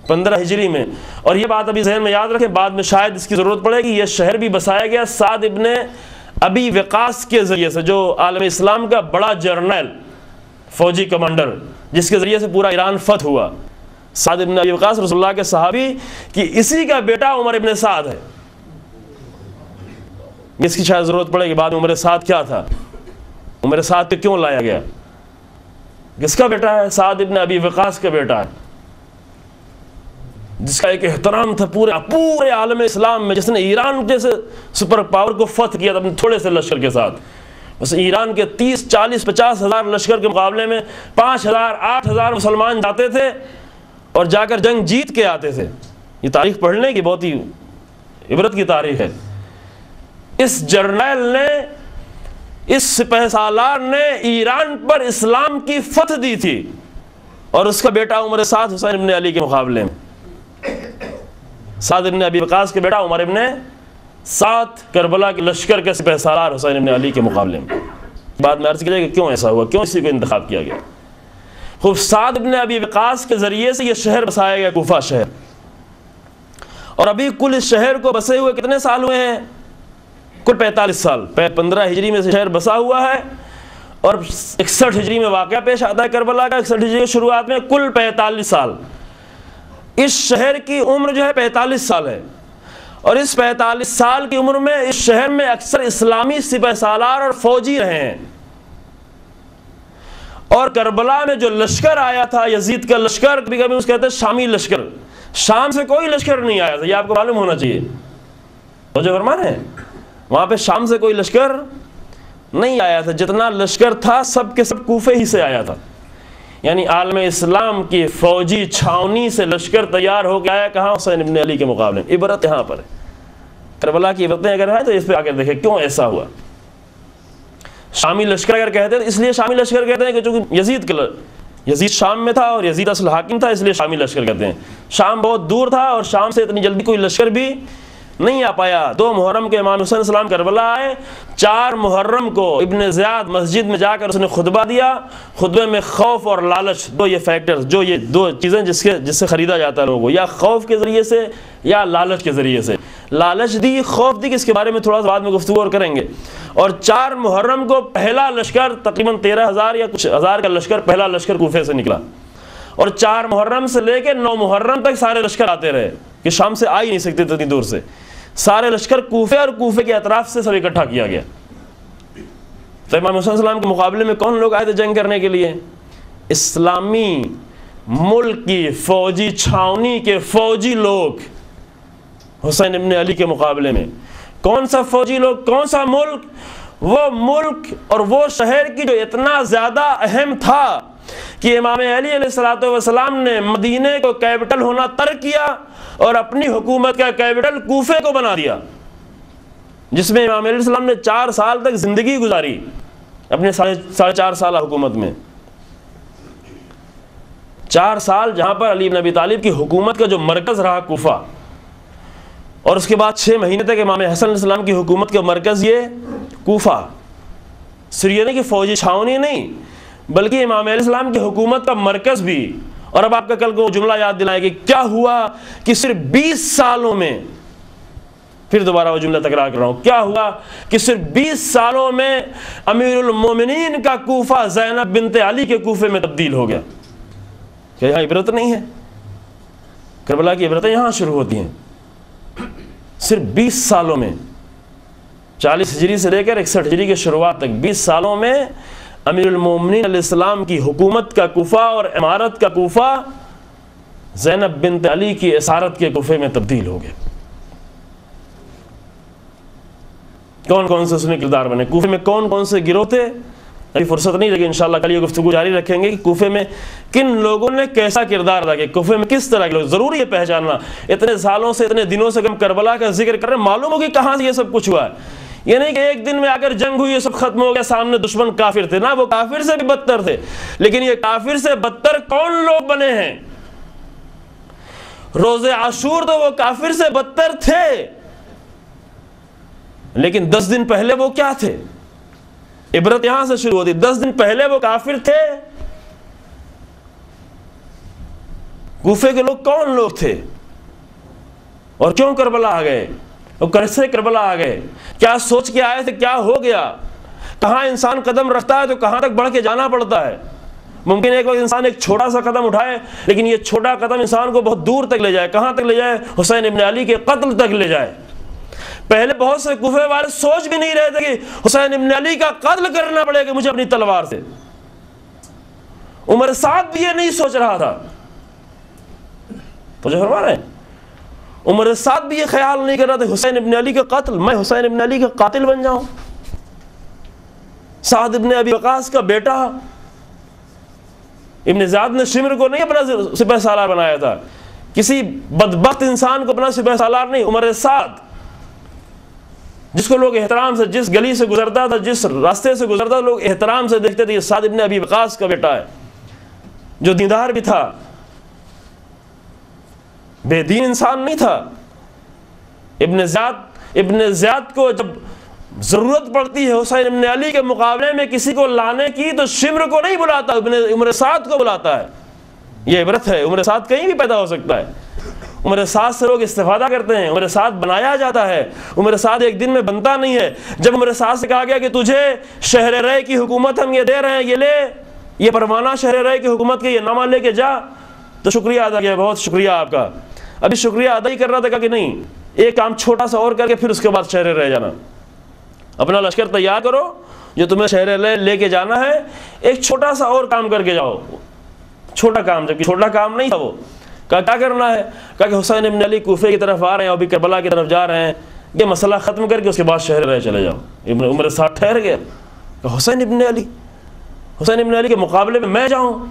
A: 15 ہجری میں. اور یہ بات ابھی ذہن میں یاد رکھیں، بعد میں شاید اس کی ضرورت پڑے گی. یہ شہر بھی بسایا گیا سعد ابن ابی وقاص کے ذریعے سے، جو عالم اسلام کا بڑا جرنیل، فوجی کمانڈر، جس کے ذریعے سے پورا ایران فتح ہوا. سعد ابن ابی وقاص رسول اللہ کے صحابی کہ اسی کا بیٹا عمر ابن سعد ہے. اس کی شاید ضرورت پڑے گی بعد میں عمر سعد کیا تھا، عمر سعد پہ کیوں لایا گیا، کس کا بیٹا ہے؟ سعد ابن ابی وقاص کا بیٹا ہے، جس کا ایک احترام تھا پورے عالم اسلام میں، جس نے ایران جیسے سپر پاور کو فتح کیا تھا اپنے تھوڑے سے لشکر کے ساتھ. بس ایران کے 30 40 50 ہزار لشکر کے مقابلے میں 5000 8000 مسلمان جاتے تھے اور جا کر جنگ جیت کے آتے تھے. یہ تاریخ پڑھنے کی بہت ہی عبرت کی تاریخ ہے. اس جرنیل نے، اس سپہ سالار نے ایران پر اسلام کی فتح دی تھی، اور اس کا بیٹا عمر سعد حسین ابن علی کے مقابلے میں. سعد ابن ابی وقاص کے بیٹا عمر ابن سعد کربلا کے لشکر کے سپہ سالار حسین ابن علی کے مقابلے میں. بعد میں عرض کیا کہ کیوں ایسا ہوا، کیوں اسی کو انتخاب کیا گیا. خوب سعد ابن ابی وقاص کے ذریعے سے یہ شہر بسایا گیا، کوفہ شہر. اور ابھی کل اس شہر کو بسے ہوئے کتنے سال ہوئے ہیں؟ کل 45 سال. 15 ہجری میں سے شہر بسا ہوا ہے، اور 61 ہجری میں واقعہ پیش آتا ہے کربلا کا. 61 ہجری کی شروعات میں کل 45 سال. اس شہر کی عمر جو ہے 45 سال ہے، اور اس 45 سال کی عمر میں اس شہر میں اکثر اسلامی سپہ سالار اور فوجی رہے ہیں، اور کربلا میں جو لشکر آیا تھا یزید کا لشکر، کبھی کبھی اس کہتے ہیں شامی لشکر، شام سے کوئی لشکر نہیں آیا تھا، یہ آپ کو معلوم ہونا چاہیے، تو جو فرمان ہے وہاں پہ شام سے کوئی لشکر نہیں آیا تھا، جتنا لشکر تھا سب کے سب کوفے ہی سے آیا تھا، یعنی عالم اسلام کی فوجی چھاونی سے لشکر تیار ہو کے آیا، کہاں؟ حسین ابن علی کے مقابلے میں۔ عبرت یہاں پر ہے، کربلا کی عبرتیں اگر ہے تو اس پہ آ کر دیکھیں کیوں ایسا ہوا۔ شامی لشکر اگر کہتے ہیں، اس لیے شامی لشکر کہتے ہیں کہ چونکہ یزید شام میں تھا اور یزید اصل حاکم تھا، اس لیے شامی لشکر کہتے ہیں۔ شام بہت دور تھا اور شام سے اتنی جلدی کوئی لشکر بھی نہیں آ پایا۔ 2 محرم کے امام حسین السلام کربلا آئے، 4 محرم کو ابن زیاد مسجد میں جا کر اس نے خطبہ دیا، خطبے میں خوف اور لالچ، یہ فیکٹرز، یہ 2 چیزیں جس سے خریدا جاتا ہے لوگوں کو، یا خوف کے ذریعے سے یا لالچ کے ذریعے سے۔ لالچ دی، خوف دی، کہ اس کے بارے میں تھوڑا سا بعد میں گفتگو اور کریں گے۔ اور 4 محرم کو پہلا لشکر تقریباً 13,000 یا کچھ ہزار کا لشکر، پہلا لشکر کوفے سے نکلا، اور 4 محرم سے لے کے 9 محرم تک سارے لشکر آتے رہے، کہ شام سے آ ہی نہیں سکتے اتنی دور سے، سارے لشکر کوفے اور کوفے کے اطراف سے سب اکٹھا کیا گیا۔ تو امام حسین السلام کے مقابلے میں کون لوگ آئے تھے جنگ کرنے کے لیے؟ اسلامی ملک کی فوجی چھاونی کے فوجی لوگ حسین ابن علی کے مقابلے میں۔ کون سا فوجی لوگ، کون سا ملک؟ وہ ملک اور وہ شہر کی جو اتنا زیادہ اہم تھا کہ امام علی علیہ الصلوۃ والسلام نے مدینے کو کیپٹل ہونا ترک کیا اور اپنی حکومت کا کیپٹل کوفے کو بنا دیا، جس میں امام علیہ السلام نے 4 سال تک زندگی گزاری اپنے 4.5 سالہ حکومت میں۔ 4 سال جہاں پر علی بن ابی طالب کی حکومت کا جو مرکز رہا کوفہ، اور اس کے بعد 6 مہینے تک امام حسن علیہ السلام کی حکومت کا مرکز یہ کوفہ، سریانی کی فوجی چھاونی نہیں بلکہ امام علیہ السلام کی حکومت کا مرکز بھی۔ اور اب آپ کا کل کو جملہ یاد دلائے کہ کیا ہوا کہ صرف 20 سالوں میں، پھر دوبارہ وہ جملہ تکرار کر رہا ہوں، کیا ہوا کہ صرف 20 سالوں میں امیر المومنین کا کوفہ زینب بنت علی کے کوفے میں تبدیل ہو گیا۔ کیا یہاں عبرت نہیں ہے؟ کربلا کی عبرتیں یہاں شروع ہوتی ہیں، صرف 20 سالوں میں، 40 ہجری سے لے کر 61 ہجری کے شروعات تک 20 سالوں میں امیر المومنین علیہ السلام کی حکومت کا کوفہ اور امارت کا کوفہ زینب بنت علی کی اسارت کے کوفے میں تبدیل ہو گیا۔ کون کون سے اس میں کردار بنے، کوفے میں کون کون سے گروہ تھے؟ ابھی فرصت نہیں، لیکن انشاءاللہ کل یہ گفتگو جاری رکھیں گے کہ کوفے میں کن لوگوں نے کیسا کردار ادا کیا، کوفے میں کس طرح کے لوگ، ضروری ہے پہچاننا۔ اتنے سالوں سے، اتنے دنوں سے ہم کربلا کا ذکر کر رہے ہیں، معلوم ہو کہ کہاں سے یہ سب کچھ ہوا ہے۔ یہ نہیں کہ ایک دن میں اگر جنگ ہوئی یہ سب ختم ہو گیا، سامنے دشمن کافر تھے، نہ، وہ کافر سے بھی بدتر تھے، لیکن یہ کافر سے بدتر کون لوگ بنے ہیں؟ روز عاشور تو وہ کافر سے بدتر تھے، لیکن 10 دن پہلے وہ کیا تھے؟ عبرت یہاں سے شروع ہوتی، 10 دن پہلے وہ کافر تھے۔ کوفے کے لوگ کون لوگ تھے اور کیوں کربلا آ گئے، اور کیسے کربلا آ گئے، کیا سوچ کے آئے تھے، کیا ہو گیا؟ کہاں انسان قدم رکھتا ہے تو کہاں تک بڑھ کے جانا پڑتا ہے۔ ممکن ایک وقت انسان ایک چھوٹا سا قدم اٹھائے، لیکن یہ چھوٹا قدم انسان کو بہت دور تک لے جائے۔ کہاں تک لے جائے؟ حسین ابن علی کے قتل تک لے جائے۔ پہلے بہت سے کوفے والے سوچ بھی نہیں رہے تھے کہ حسین ابن علی کا قتل کرنا پڑے گا مجھے اپنی تلوار سے۔ عمر سعد بھی یہ نہیں سوچ رہا تھا، تو جو فرما رہے ہیں، عمر سعد بھی یہ خیال نہیں کر رہا تھا حسین ابن علی کا قتل، میں حسین ابن علی کا قاتل بن جاؤں۔ سعد ابن ابی وقاص کا بیٹا ابن زیاد نے شمر کو نہیں اپنا سپہ سالار بنایا تھا، کسی بدبخت انسان کو اپنا سپہ سالار نہیں، عمر سعد، جس کو لوگ احترام سے، جس گلی سے گزرتا تھا، جس راستے سے گزرتا تھا، لوگ احترام سے دیکھتے تھے یہ سعد ابن ابی وقاص کا بیٹا ہے، جو دیندار بھی تھا، بے دین انسان نہیں تھا۔ ابن زیاد کو جب ضرورت پڑتی ہے حسین ابن علی کے مقابلے میں کسی کو لانے کی، تو شمر کو نہیں بلاتا، عمر سعد کو بلاتا ہے۔ یہ عبرت ہے، عمر سعد کہیں بھی پیدا ہو سکتا ہے، عمر سعد سے لوگ استفادہ کرتے ہیں، عمر سعد بنایا جاتا ہے، عمر سعد ایک دن میں بنتا نہیں ہے۔ جب عمر سعد سے کہا گیا کہ تجھے شہر رے کی حکومت ہم یہ دے رہے ہیں، یہ لے، یہ پروانہ شہر رے کی حکومت کے، یہ نامہ لے کے جا، تو شکریہ ادا کیا، بہت شکریہ آپ کا. ابھی شکریہ ادا ہی کر رہا تھا کہ نہیں، ایک کام چھوٹا سا اور کر کے پھر اس کے بعد شہر رہ جانا. اپنا لشکر تیار کرو، جو تمہیں شہر لے کے جانا ہے ایک چھوٹا سا اور کام کر کے جاؤ. چھوٹا کام، جبکہ چھوٹا کام نہیں تھا وہ. کہا کیا کرنا ہے؟ کہا کہ حسین ابن علی کوفے کی طرف آ رہے ہیں، ابھی کربلا کی طرف جا رہے ہیں، یہ مسئلہ ختم کر کے اس کے بعد شہر رہ چلے جاؤ. عمر ساتھ ٹھہر گیا. کہ حسین ابن علی کے مقابلے میں میں جاؤں،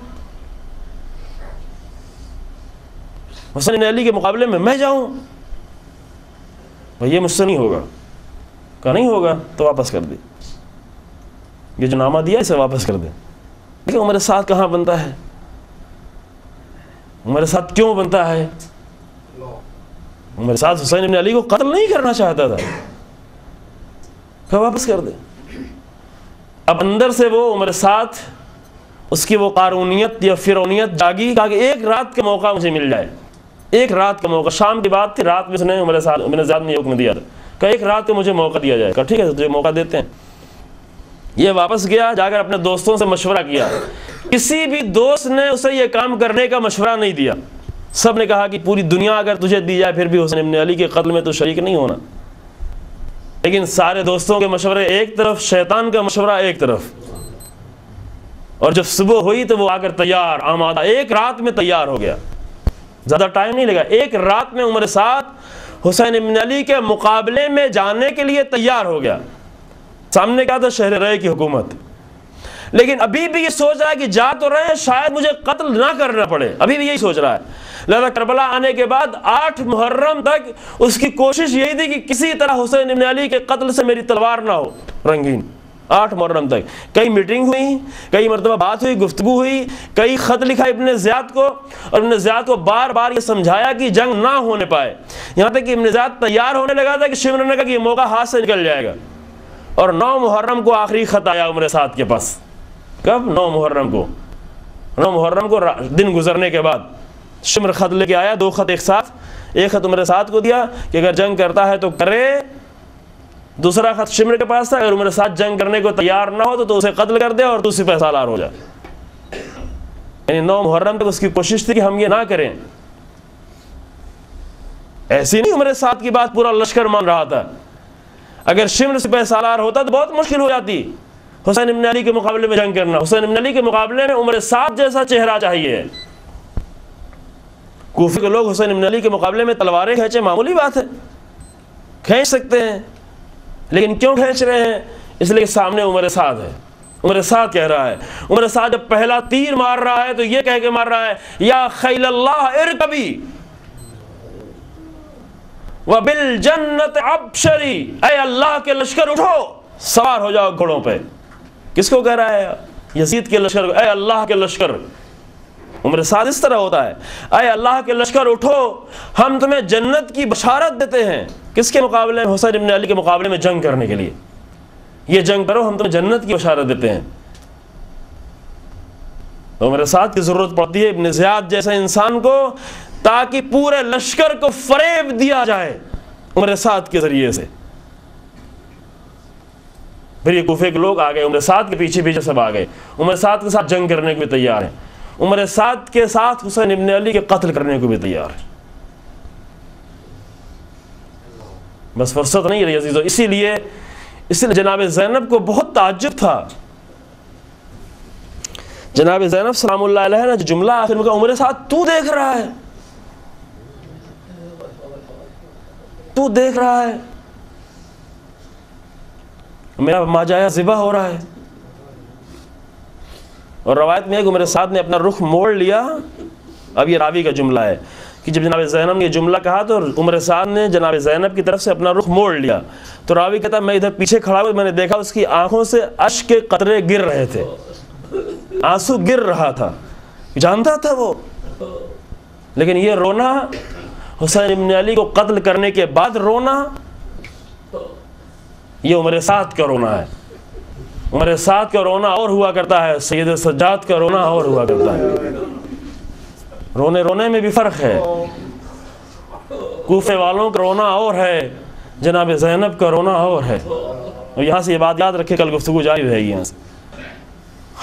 A: حسین ابن علی کے مقابلے میں میں جاؤں، بھئی یہ مجھ سے نہیں ہوگا. کہا نہیں ہوگا تو واپس کر دے، یہ جو نامہ دیا اسے واپس کر دے. لیکن عمر سعد کہاں بنتا ہے؟ عمر سعد کیوں بنتا ہے؟ عمر سعد حسین ابن علی کو قتل نہیں کرنا چاہتا تھا، کہا واپس کر دے. اب اندر سے وہ عمر سعد، اس کی وہ قارونیت یا فرعونیت جاگی. کہا کہ ایک رات کا موقع مجھے مل جائے، ایک رات کا موقع. شام کی بات تھی، رات میں اس نے عمر سعد نے حکم دیا تھا کہ ایک رات کو مجھے موقع دیا جائے. کہا ٹھیک ہے تجھے موقع دیتے ہیں. یہ واپس گیا، جا کر اپنے دوستوں سے مشورہ کیا. کسی بھی دوست نے اسے یہ کام کرنے کا مشورہ نہیں دیا. سب نے کہا کہ پوری دنیا اگر تجھے دی جائے پھر بھی حسین ابن علی کے قتل میں تو شریک نہیں ہونا. لیکن سارے دوستوں کے مشورے ایک طرف، شیطان کا مشورہ ایک طرف. اور جب صبح ہوئی تو وہ آ کر تیار آمادہ، ایک رات میں تیار ہو گیا. زیادہ ٹائم نہیں لگا، ایک رات میں عمر سعد حسین ابن علی کے مقابلے میں جانے کے لیے تیار ہو گیا. سامنے کیا تھا؟ شہر رے کی حکومت. لیکن ابھی بھی یہ سوچ رہا ہے کہ جا تو رہے ہیں، شاید مجھے قتل نہ کرنا پڑے. ابھی بھی یہی سوچ رہا ہے. لہذا کربلا آنے کے بعد 8 محرم تک اس کی کوشش یہی تھی کہ کسی طرح حسین ابن علی کے قتل سے میری تلوار نہ ہو رنگین. 8 محرم تک کئی میٹنگ ہوئی، کئی مرتبہ بات ہوئی، گفتگو ہوئی، کئی خط لکھا ابن زیاد کو، اور ابن زیاد کو بار بار یہ سمجھایا کہ جنگ نہ ہونے پائے. یہاں تک کہ ابن زیاد تیار ہونے لگا تھا کہ شمر نے کہا کہ یہ موقع ہاتھ سے نکل جائے گا. اور 9 محرم کو آخری خط آیا عمر سعد کے پاس. کب؟ 9 محرم کو دن گزرنے کے بعد شمر خط لے کے آیا. 2 خط ایک ساتھ. ایک خط عمر سعد کو دیا کہ اگر جنگ کرتا ہے تو کرے. دوسرا خط شمر کے پاس تھا، اگر عمر سعد جنگ کرنے کو تیار نہ ہو تو اسے قتل کر دے اور تو سپہ سالار ہو جائے. یعنی 9 محرم تک اس کی کوشش تھی کہ ہم یہ نہ کریں. ایسی نہیں عمر سعد کی بات پورا لشکر مان رہا تھا. اگر شمر سپہ سالار ہوتا تو بہت مشکل ہو جاتی حسین ابن علی کے مقابلے میں جنگ کرنا. حسین ابن علی کے مقابلے میں عمر سعد جیسا چہرہ چاہیے. کوفے کے لوگ حسین ابن علی کے مقابلے میں تلواریں کھینچے معمولی بات ہے، کھینچ سکتے ہیں. لیکن کیوں کھینچ رہے ہیں؟ اس لیے کہ سامنے عمر سعد ہے. عمر سعد کہہ رہا ہے، عمر سعد جب پہلا تیر مار رہا ہے تو یہ کہہ کے مار رہا ہے یا خیل اللہ ارکبی وبالجنت ابشری، اے اللہ کے لشکر اٹھو سوار ہو جاؤ گھوڑوں پہ. کس کو کہہ رہا ہے؟ یزید کے لشکر کو. اے اللہ کے لشکر. عمر سعد اس طرح ہوتا ہے، اے اللہ کے لشکر اٹھو، ہم تمہیں جنت کی بشارت دیتے ہیں. کس کے مقابلے میں؟ حسین ابن علی کے مقابلے میں جنگ کرنے کے لیے. یہ جنگ کرو، ہم تمہیں جنت کی بشارت دیتے ہیں. عمر سعد کی ضرورت پڑتی ہے ابن زیاد جیسے انسان کو، تاکہ پورے لشکر کو فریب دیا جائے عمر سعد کے ذریعے سے. پھر یہ کوفے کے لوگ آ گئے، عمر سعد کے پیچھے پیچھے سب آ گئے. عمر سعد کے ساتھ جنگ کرنے کو بھی تیار ہیں. عمر سعد کے ساتھ حسین ابن علی کے قتل کرنے کو بھی تیار ہے. بس فرصت نہیں رہی عزیزو. اسی لیے جناب زینب کو بہت تعجب تھا. جناب زینب سلام اللہ علیہ نے جو جملہ آخر میں کہا، عمر سعد تو دیکھ رہا ہے، تو دیکھ رہا ہے میرا ماجایا ذبح ہو رہا ہے. اور روایت میں ہے کہ عمر سعد نے اپنا رخ موڑ لیا. اب یہ راوی کا جملہ ہے کہ جب جناب زینب نے یہ جملہ کہا تو عمر سعد نے جناب زینب کی طرف سے اپنا رخ موڑ لیا. تو راوی کہتا ہے میں ادھر پیچھے کھڑا ہوا، میں نے دیکھا اس کی آنکھوں سے اشک کے قطرے گر رہے تھے، آنسو گر رہا تھا. جانتا تھا وہ. لیکن یہ رونا، حسین ابن علی کو قتل کرنے کے بعد رونا، یہ عمر سعد کا رونا ہے. عمر سعد کا رونا اور ہوا کرتا ہے، سید سجاد کا رونا اور ہوا کرتا ہے. رونے میں بھی فرق ہے. کوفے والوں کا رونا اور ہے، جناب زینب کا رونا اور ہے. اور یہاں سے یہ بات یاد رکھے، کل گفتگو جاری رہے گی. یہاں سے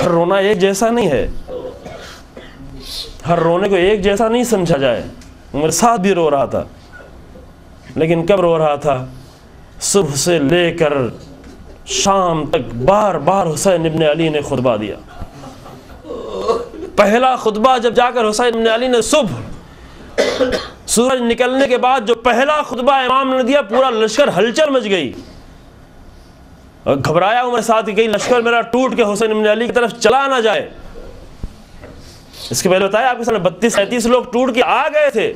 A: ہر رونا ایک جیسا نہیں ہے. ہر رونے کو ایک جیسا نہیں سمجھا جائے. عمر سعد بھی رو رہا تھا، لیکن کب رو رہا تھا؟ صبح سے لے کر شام تک بار بار حسین ابن علی نے خطبہ دیا. پہلا خطبہ جب جا کر حسین ابن علی نے صبح سورج نکلنے کے بعد جو پہلا خطبہ امام نے دیا، پورا لشکر ہلچل مچ گئی. اور گھبرایا عمر سعد کہ کہیں لشکر میرا ٹوٹ کے حسین ابن علی کی طرف چلا نہ جائے. اس کے پہلے بتایا آپ کے سامنے 32-33 لوگ ٹوٹ کے آ گئے تھے،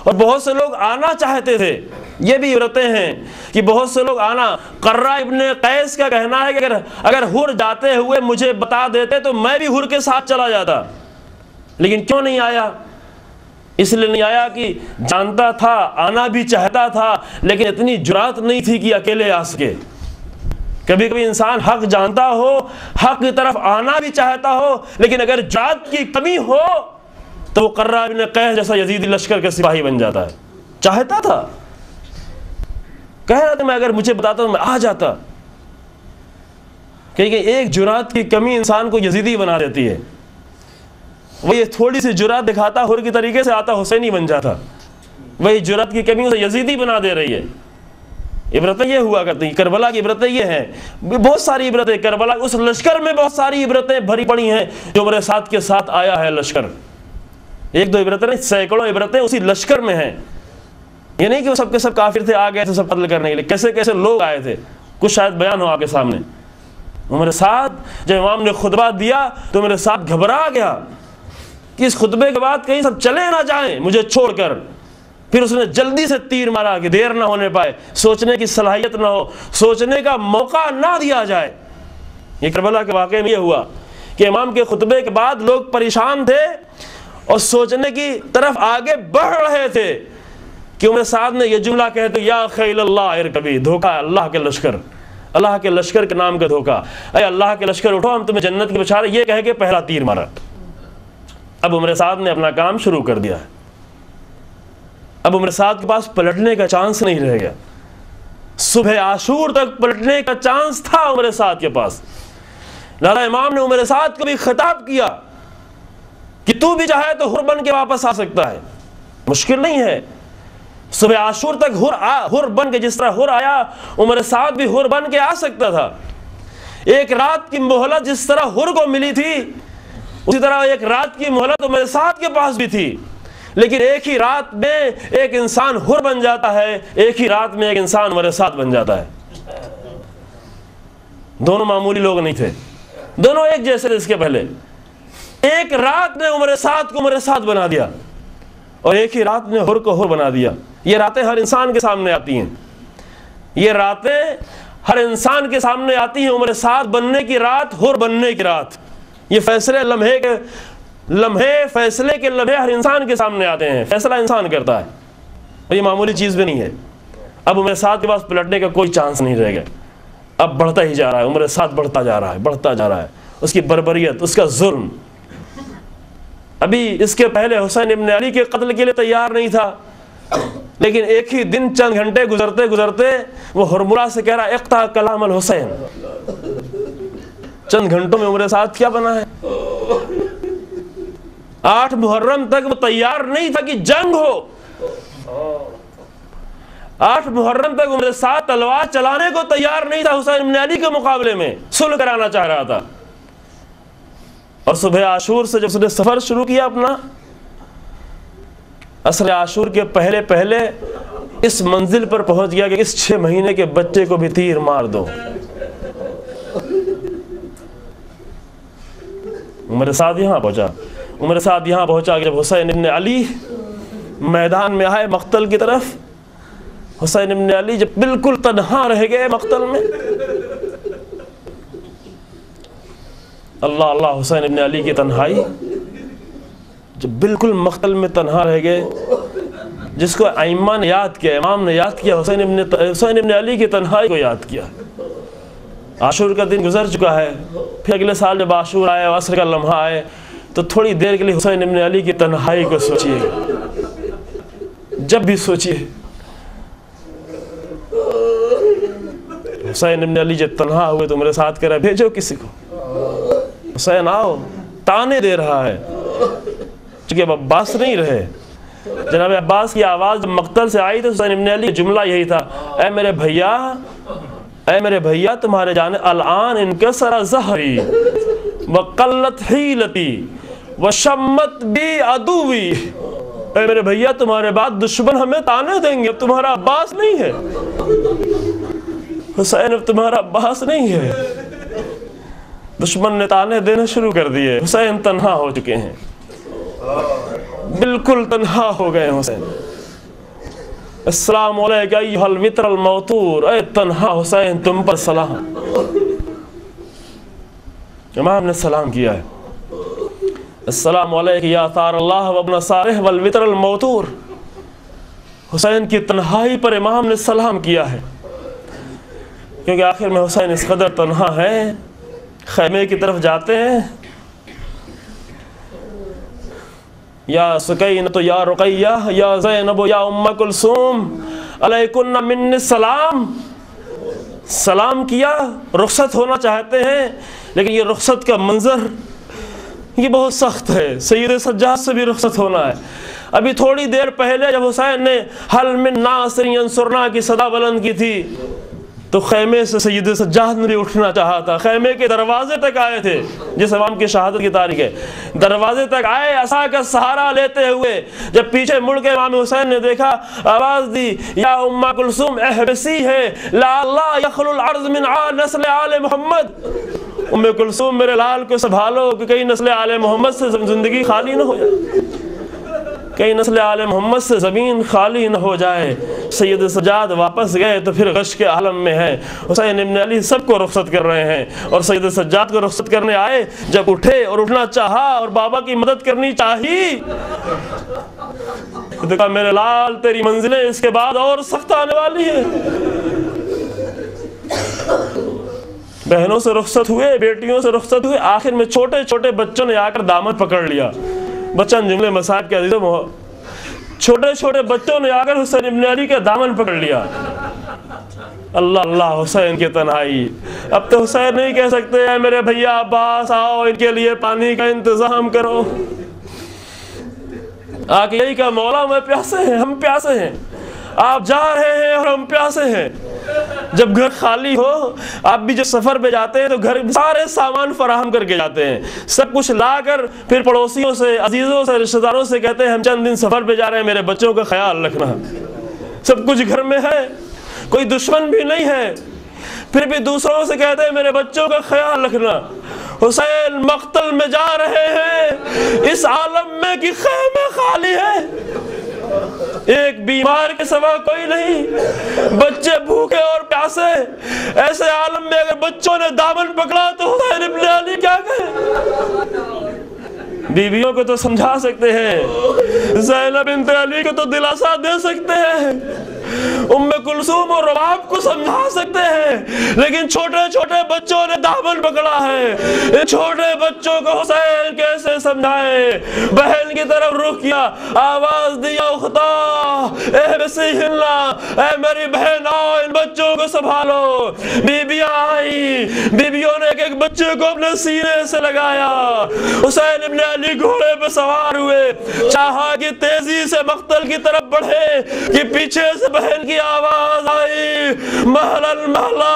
A: اور بہت سے لوگ آنا چاہتے تھے. یہ بھی عبرتیں ہیں کہ بہت سے لوگ آنا. قرہ ابن قیس کا کہنا ہے کہ اگر حر جاتے ہوئے مجھے بتا دیتے تو میں بھی حر کے ساتھ چلا جاتا. لیکن کیوں نہیں آیا؟ اس لیے نہیں آیا کہ جانتا تھا، آنا بھی چاہتا تھا، لیکن اتنی جرات نہیں تھی کہ اکیلے آ سکے. کبھی کبھی انسان حق جانتا ہو، حق کی طرف آنا بھی چاہتا ہو، لیکن اگر جرات کی کمی ہو تو وہ قرہ ابن قیس جیسا یزیدی لشکر کا سپاہی بن جاتا ہے. چاہتا تھا، کہہ رہا تھا میں اگر مجھے بتاتا تو میں آ جاتا. کیونکہ ایک جرات کی کمی انسان کو یزیدی بنا دیتی ہے. وہ یہ تھوڑی سی جرات دکھاتا، حر کی طریقے سے آتا، حسینی بن جاتا. وہی جرات کی کمی اسے یزیدی بنا دے رہی ہے. عبرتیں یہ ہوا کرتی ہیں. کربلا کی عبرتیں یہ ہیں. بہت ساری عبرتیں کربلا اس لشکر میں بہت ساری عبرتیں بھری پڑی ہیں جو عمر سعد کے ساتھ آیا ہے لشکر. ایک دو عبرتیں نہیں، سینکڑوں عبرتیں اسی لشکر میں ہیں. یہ نہیں کہ وہ سب کے سب کافر تھے، آ گئے تھے سب قتل کرنے کے لیے. کیسے کیسے لوگ آئے تھے، کچھ شاید بیان ہو آپ کے سامنے. عمر سعد جب امام نے خطبہ دیا تو عمر سعد گھبرا گیا کہ اس خطبے کے بعد کہیں سب چلے نہ جائیں مجھے چھوڑ کر. پھر اس نے جلدی سے تیر مارا کہ دیر نہ ہونے پائے، سوچنے کی صلاحیت نہ ہو، سوچنے کا موقع نہ دیا جائے. یہ کربلا کے واقعے میں یہ ہوا کہ امام کے خطبے کے بعد لوگ پریشان تھے اور سوچنے کی طرف آگے بڑھ رہے تھے کہ عمر سعد نے یہ جملہ کہتے یا خیل اللہ ارکبی، دھوکہ اللہ کے لشکر، اللہ کے لشکر کے نام کا دھوکہ. اے اللہ کے لشکر اٹھو، ہم تمہیں جنت کی بشارت، یہ کہہ کے پہلا تیر مارا. اب عمر سعد نے اپنا کام شروع کر دیا. اب عمر سعد کے پاس پلٹنے کا چانس نہیں رہ گیا. صبح عاشور تک پلٹنے کا چانس تھا عمر سعد کے پاس. لہذا امام نے عمر سعد کو بھی خطاب کیا کہ تو بھی چاہے تو حر بن کے واپس آ سکتا ہے، مشکل نہیں ہے. صبح عاشور تک حر بن کے، جس طرح حر آیا عمر سعد بھی حر بن کے آ سکتا تھا. ایک رات کی مہلت جس طرح حر کو ملی تھی، اسی طرح ایک رات کی مہلت عمر سعد کے پاس بھی تھی. لیکن ایک ہی رات میں ایک انسان حر بن جاتا ہے، ایک ہی رات میں ایک انسان عمر سعد بن جاتا ہے. دونوں معمولی لوگ نہیں تھے، دونوں ایک جیسے تھے. اس کے پہلے ایک رات نے عمر سعد کو عمر سعد بنا دیا اور ایک ہی رات نے حر کو حر بنا دیا. یہ راتیں ہر انسان کے سامنے آتی ہیں، یہ راتیں ہر انسان کے سامنے آتی ہیں. عمر سعد بننے کی رات، حر بننے کی رات. یہ فیصلے فیصلے کے لمحے ہر انسان کے سامنے آتے ہیں. فیصلہ انسان کرتا ہے اور یہ معمولی چیز بھی نہیں ہے. اب عمر سعد کے پاس پلٹنے کا کوئی چانس نہیں رہ گیا. اب بڑھتا ہی جا رہا ہے، عمر سعد بڑھتا جا رہا ہے، بڑھتا جا رہا ہے. اس کی بربریت، اس کا ظلم. ابھی اس کے پہلے حسین ابن علی کے قتل کے لیے تیار نہیں تھا، لیکن ایک ہی دن چند گھنٹے گزرتے گزرتے وہ ہرملا سے کہہ رہا اقطع کلام الحسین. چند گھنٹوں میں عمر سعد کیا بنا ہے. 8 محرم تک وہ تیار نہیں تھا کہ جنگ ہو. 8 محرم تک عمر سعد تلوار چلانے کو تیار نہیں تھا. حسین ابن علی کے مقابلے میں صلح کرانا چاہ رہا تھا. اور صبح عاشور سے جب اس نے سفر شروع کیا اپنا، عصر عاشور کے پہلے پہلے اس منزل پر پہنچ گیا کہ اس 6 مہینے کے بچے کو بھی تیر مار دو. عمر سعد یہاں پہنچا. عمر سعد یہاں پہنچا کہ جب حسین ابن علی میدان میں آئے مقتل کی طرف، حسین ابن علی جب بالکل تنہا رہ گئے مقتل میں. اللہ اللہ، حسین ابن علی کی تنہائی جب بالکل مقتل میں تنہا رہ گئے، جس کو ائمہ نے یاد کیا، امام نے یاد کیا، حسین ابن علی کی تنہائی کو یاد کیا. عاشور کا دن گزر چکا ہے، پھر اگلے سال جب عاشور آئے، عصر کا لمحہ آئے، تو تھوڑی دیر کے لیے حسین ابن علی کی تنہائی کو سوچئے. جب بھی سوچئے حسین ابن علی جب تنہا ہوئے تو میرے ساتھ کہہ رہا ہے بھیجو کسی کو، حسین آؤ. تانے دے رہا ہے کہ اب عباس نہیں رہے۔ جناب عباس کی آواز مقتل سے آئی تو حسین ابن علی جملہ یہی تھا، اے میرے بھیا تمہارے جانے الان انکسر ظہری وقلت حیلتی وشمت بی عدوی، اے میرے بھیا تمہارے بعد دشمن ہمیں تانے دیں گے، اب تمہارا عباس نہیں ہے حسین، اب تمہارا عباس نہیں ہے۔ دشمن نے تانے دینا شروع کر دیے، حسین تنہا ہو چکے ہیں، بالکل تنہا ہو گئے حسین۔ السلام علیکہ ایھا الوتر الموتور، اے تنہا حسین تم پر سلام۔ امام نے سلام کیا ہے، السلام علیکہ یا ثار اللہ وابن صالح والوتر الموتور۔ حسین کی تنہائی پر امام نے سلام کیا ہے، کیونکہ آخر میں حسین اس قدر تنہا ہے، خیمے کی طرف جاتے ہیں، یا سکینۃ یا رقیہ یا زینب یا ام کلثوم علیکن منی السلام، سلام کیا، رخصت ہونا چاہتے ہیں، لیکن یہ رخصت کا منظر یہ بہت سخت ہے، سید سجاد سے بھی رخصت ہونا ہے۔ ابھی تھوڑی دیر پہلے جب حسین نے حل من ناصر ینصرنا کی صدا بلند کی تھی تو خیمے سے سید سجاد نے بھی اٹھنا چاہا تھا، خیمے کے دروازے تک آئے تھے، جس امام کی شہادت کی تاریخ ہے، دروازے تک آئے عصا کا سہارا لیتے ہوئے، جب پیچھے مڑ کے امام حسین نے دیکھا، آواز دی، یا ام کلثوم احبسی ہے لا اللہ یخلو العرض من نسل آل محمد، ام کلثوم میرے لال کو سنبھالو کہ کئی نسل آل محمد سے زندگی خالی نہ ہو جائے، کئی نسل آل محمد سے زمین خالی نہ ہو جائے۔ سید سجاد واپس گئے تو پھر غش کے عالم میں ہیں، حسین ابن علی سب کو رخصت کر رہے ہیں، اور سید سجاد کو رخصت کرنے آئے، جب اٹھے اور اٹھنا چاہا اور بابا کی مدد کرنی چاہی تو کہا میرے لال تیری منزلیں اس کے بعد اور سخت آنے والی ہیں۔ بہنوں سے رخصت ہوئے، بیٹیوں سے رخصت ہوئے، آخر میں چھوٹے چھوٹے بچوں نے آ کر دامن پکڑ لیا۔ بچن جملے مصاحب کے عزیزوں، چھوٹے چھوٹے بچوں نے آ کر حسین ابن علی کا دامن پکڑ لیا۔ اللہ اللہ، حسین کی تنہائی۔ اب تو حسین نہیں کہہ سکتے اے میرے بھیا عباس آؤ ان کے لیے پانی کا انتظام کرو، آ کے یہی کہا مولا میں پیاسے ہیں، ہم پیاسے ہیں، آپ جا رہے ہیں اور ہم پیاسے ہیں۔ جب گھر خالی ہو، آپ بھی جب سفر پہ جاتے ہیں تو گھر سارے سامان فراہم کر کے جاتے ہیں، سب کچھ لا کر پھر پڑوسیوں سے، عزیزوں سے، رشتہ داروں سے کہتے ہیں ہم چند دن سفر پہ جا رہے ہیں، میرے بچوں کا خیال رکھنا۔ سب کچھ گھر میں ہے، کوئی دشمن بھی نہیں ہے، پھر بھی دوسروں سے کہتے ہیں میرے بچوں کا خیال رکھنا۔ حسین مقتل میں جا رہے ہیں، اس عالم میں کہ خیمے خالی ہے، ایک بیمار کے سوا کوئی نہیں، بچے بھوکے اور پیاسے، ایسے عالم میں اگر بچوں نے دامن پکڑا تو حسین ابن علی کیا کہے؟ بیویوں کو تو سمجھا سکتے ہیں، زینب بنت علی کو تو دلاسا دے سکتے ہیں، ام کلثوم اور رباب کو سمجھا سکتے ہیں، لیکن چھوٹے چھوٹے بچوں نے دامن پکڑا ہے، ان چھوٹے بچوں کو حسین کیسے سمجھائے؟ بہن کی طرف رخ کیا، آواز دیا اختا احبسیہن، اے میری بہن آؤ ان بچوں کو سنبھالو۔ بیویاں آئی، بیویوں نے ایک ایک بچے کو اپنے سینے سے لگایا، حسین ابن علی گھوڑے پہ سوار ہوئے، چاہا کہ تیزی سے مقتل کی طرف بڑھے کہ پیچھے سے بہن کی آواز آئی، محلن محلا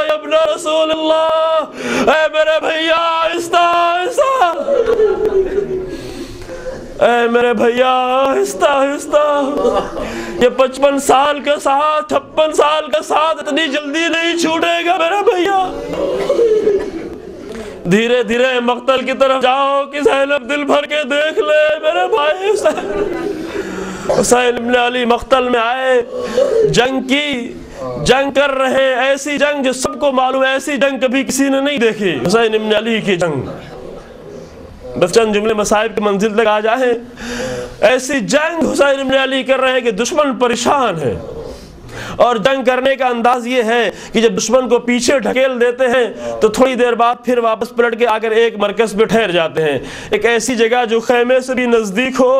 A: یا ابن رسول اللہ، اے میرے بھیا آہستہ آہستہ، اے میرے بھیا آہستہ آہستہ، یہ 55 سال کا ساتھ، 56 سال کا ساتھ اتنی جلدی نہیں چھوٹے گا میرے بھیا، دھیرے دھیرے مقتل کی طرف جاؤ کہ زینب دل بھر کے دیکھ لے میرے بھائی حسین۔ حسین ابن علی مقتل میں آئے، جنگ کر رہے، ایسی جنگ جو سب کو معلوم ہے، ایسی جنگ کبھی کسی نے نہیں دیکھی، حسین ابن علی کی جنگ۔ بس چند جملے مصائب کی منزل تک آ جائیں، ایسی جنگ حسین ابن علی کر رہے ہیں کہ دشمن پریشان ہے، اور جنگ کرنے کا انداز یہ ہے کہ جب دشمن کو پیچھے ڈھکیل دیتے ہیں تو تھوڑی دیر بعد پھر واپس پلٹ کے آ کر ایک مرکز پہ ٹھہر جاتے ہیں، ایک ایسی جگہ جو خیمے سے بھی نزدیک ہو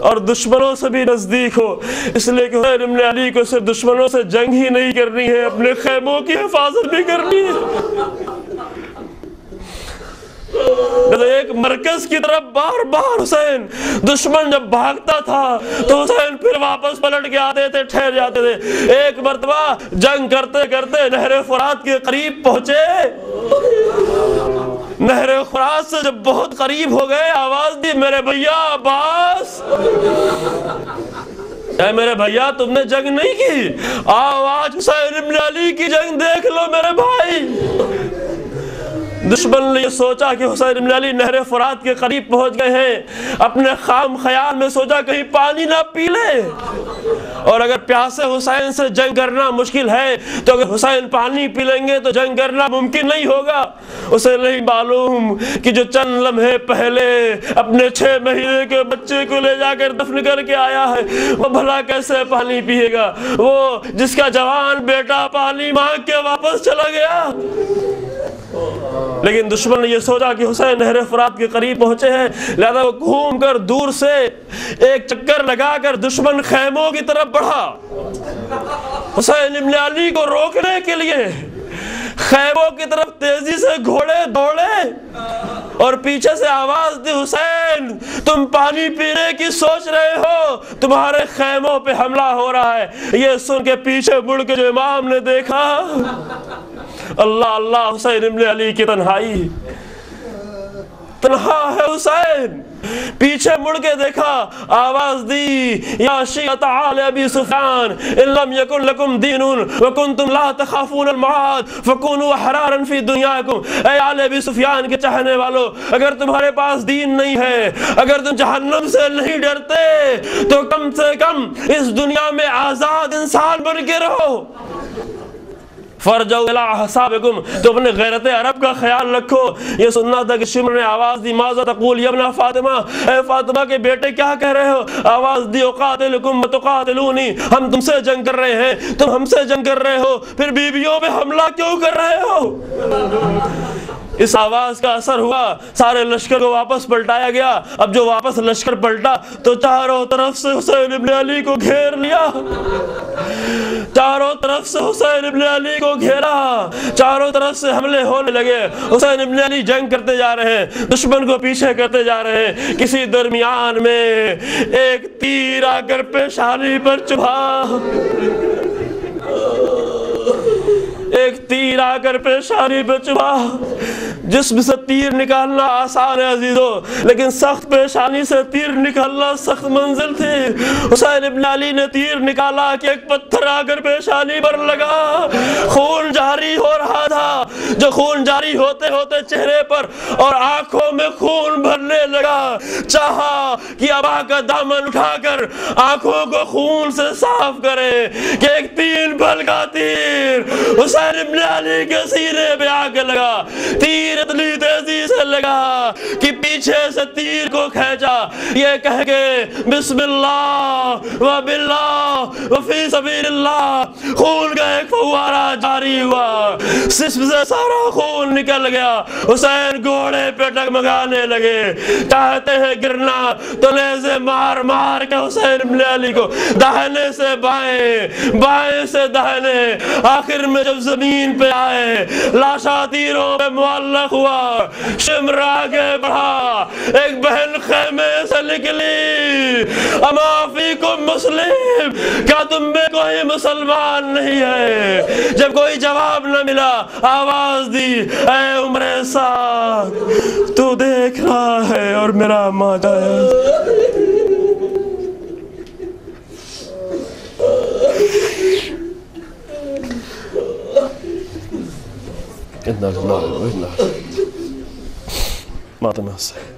A: اور دشمنوں سے بھی نزدیک ہو، اس لیے کہ حسین ابن علی کو صرف دشمنوں سے جنگ ہی نہیں کرنی ہے، اپنے خیموں کی حفاظت بھی کرنی ہے۔ ایک مرکز کی طرف بار بار حسین دشمن جب بھاگتا تھا تو حسین پھر واپس پلٹ کے آتے تھے، ٹھہر جاتے تھے۔ ایک مرتبہ جنگ کرتے کرتے نہر فرات کے قریب پہنچے، نہر فرات سے جب بہت قریب ہو گئے آواز دی، میرے بھیا عباس، اے میرے بھیا تم نے جنگ نہیں کی، آؤ آج حسین ابن علی کی جنگ دیکھ لو میرے بھائی۔ دشمن نے یہ سوچا کہ حسین ابن علی نہر فرات کے قریب پہنچ گئے ہیں، اپنے خام خیال میں سوچا کہیں پانی نہ پی لے، اور اگر پیاسے حسین سے جنگ کرنا مشکل ہے تو اگر حسین پانی پی لیں گے تو جنگ کرنا ممکن نہیں ہوگا۔ اسے نہیں معلوم کہ جو چند لمحے پہلے اپنے 6 مہینے کے بچے کو لے جا کر دفن کر کے آیا ہے وہ بھلا کیسے پانی پیے گا، وہ جس کا جوان بیٹا پانی مانگ کے واپس چلا گیا۔ لیکن دشمن نے یہ سوچا کہ حسین نہر فرات کے قریب پہنچے ہیں، لہذا وہ گھوم کر دور سے ایک چکر لگا کر دشمن خیموں کی طرف بڑھا۔ حسین ابن علی کو روکنے کے لیے خیموں کی طرف تیزی سے گھوڑے دوڑے اور پیچھے سے آواز دی، حسین تم پانی پینے کی سوچ رہے ہو، تمہارے خیموں پہ حملہ ہو رہا ہے۔ یہ سن کے پیچھے مڑ کے جو امام نے دیکھا، اللہ اللہ، حسین ابن علی کی تنہائی، تنہا ہے حسین۔ پیچھے مڑ کے دیکھا، آواز دی، یا شیعۃ آل ابی سفیان ان لم یکن لکم دین وکنتم لا تخافون المعاد فکونوا احرارا فی دنیاکم۔ اے آل ابی سفیان کے چاہنے والو، اگر تمہارے پاس دین نہیں ہے، اگر تم جہنم سے نہیں ڈرتے تو کم سے کم اس دنیا میں آزاد انسان بن کے رہو۔ فرجعوا الی احسابکم، تو اپنے غیرت عرب کا خیال رکھو۔ یہ سننا تھا کہ شمر نے آواز دی، ماذا تقول یا ابن فاطمہ، اے فاطمہ کے بیٹے کیا کہہ رہے ہو؟ آواز دی، اقاتلکم وتقاتلونی، ہم تم سے جنگ کر رہے ہیں، تم ہم سے جنگ کر رہے ہو، پھر بیویوں پہ حملہ کیوں کر رہے ہو؟ اس آواز کا اثر ہوا، سارے لشکر کو واپس پلٹایا گیا۔ اب جو واپس لشکر پلٹا تو چاروں طرف سے حسین ابن علی کو گھیر لیا، چاروں طرف سے حسین ابن علی کو گھیرا، چاروں طرف سے حملے ہونے لگے۔ حسین ابن علی جنگ کرتے جا رہے ہیں، دشمن کو پیچھے کرتے جا رہے ہیں۔ کسی درمیان میں ایک تیر آ کر پیشانی پر چبھا، ایک تیر آ کر پیشانی پہ چبھا۔ جسم سے تیر نکالنا آسان ہے عزیزو، لیکن سخت پیشانی سے تیر نکالنا سخت منزل تھی۔ حسین ابن علی نے تیر نکالا کہ ایک پتھر آ کر پیشانی پر لگا، خون جاری ہو رہا تھا۔ جو خون جاری ہوتے ہوتے چہرے پر اور آنکھوں میں خون بھرنے لگا، چاہا کہ ابا کا دامن اٹھا کر آنکھوں کو خون سے صاف کرے کہ ایک 3 پھل کا تیر حسین ابن علی کے سینے پہ آ کے لگا۔ تیر اتنی تیزی سے لگا کہ پیچھے سے تیر کو کھینچا، یہ کہہ کے بسم اللہ و باللہ و فی سبیل اللہ، خون کا ایک فوارہ جاری ہوا، جسم سے سارا خون نکل گیا۔ حسین گھوڑے پہ ڈگمگانے لگے، چاہتے ہیں گرنا تو نیزے مار مار کے حسین ابن علی کو داہنے سے بائیں، بائیں سے داہنے، آخر میں جب زمین پہ آئے لاشا تیروں پہ معلق ہوا، شمر آگے بڑھا، ایک بہن خیمے سے نکلی، اما فیکم مسلم، کیا تم میں کوئی مسلمان نہیں ہے؟ جب کوئی جواب نہ ملا، آواز دی، اے عمر سعد تو دیکھ رہا ہے اور میرا ماجا ہے۔ ماتم حسین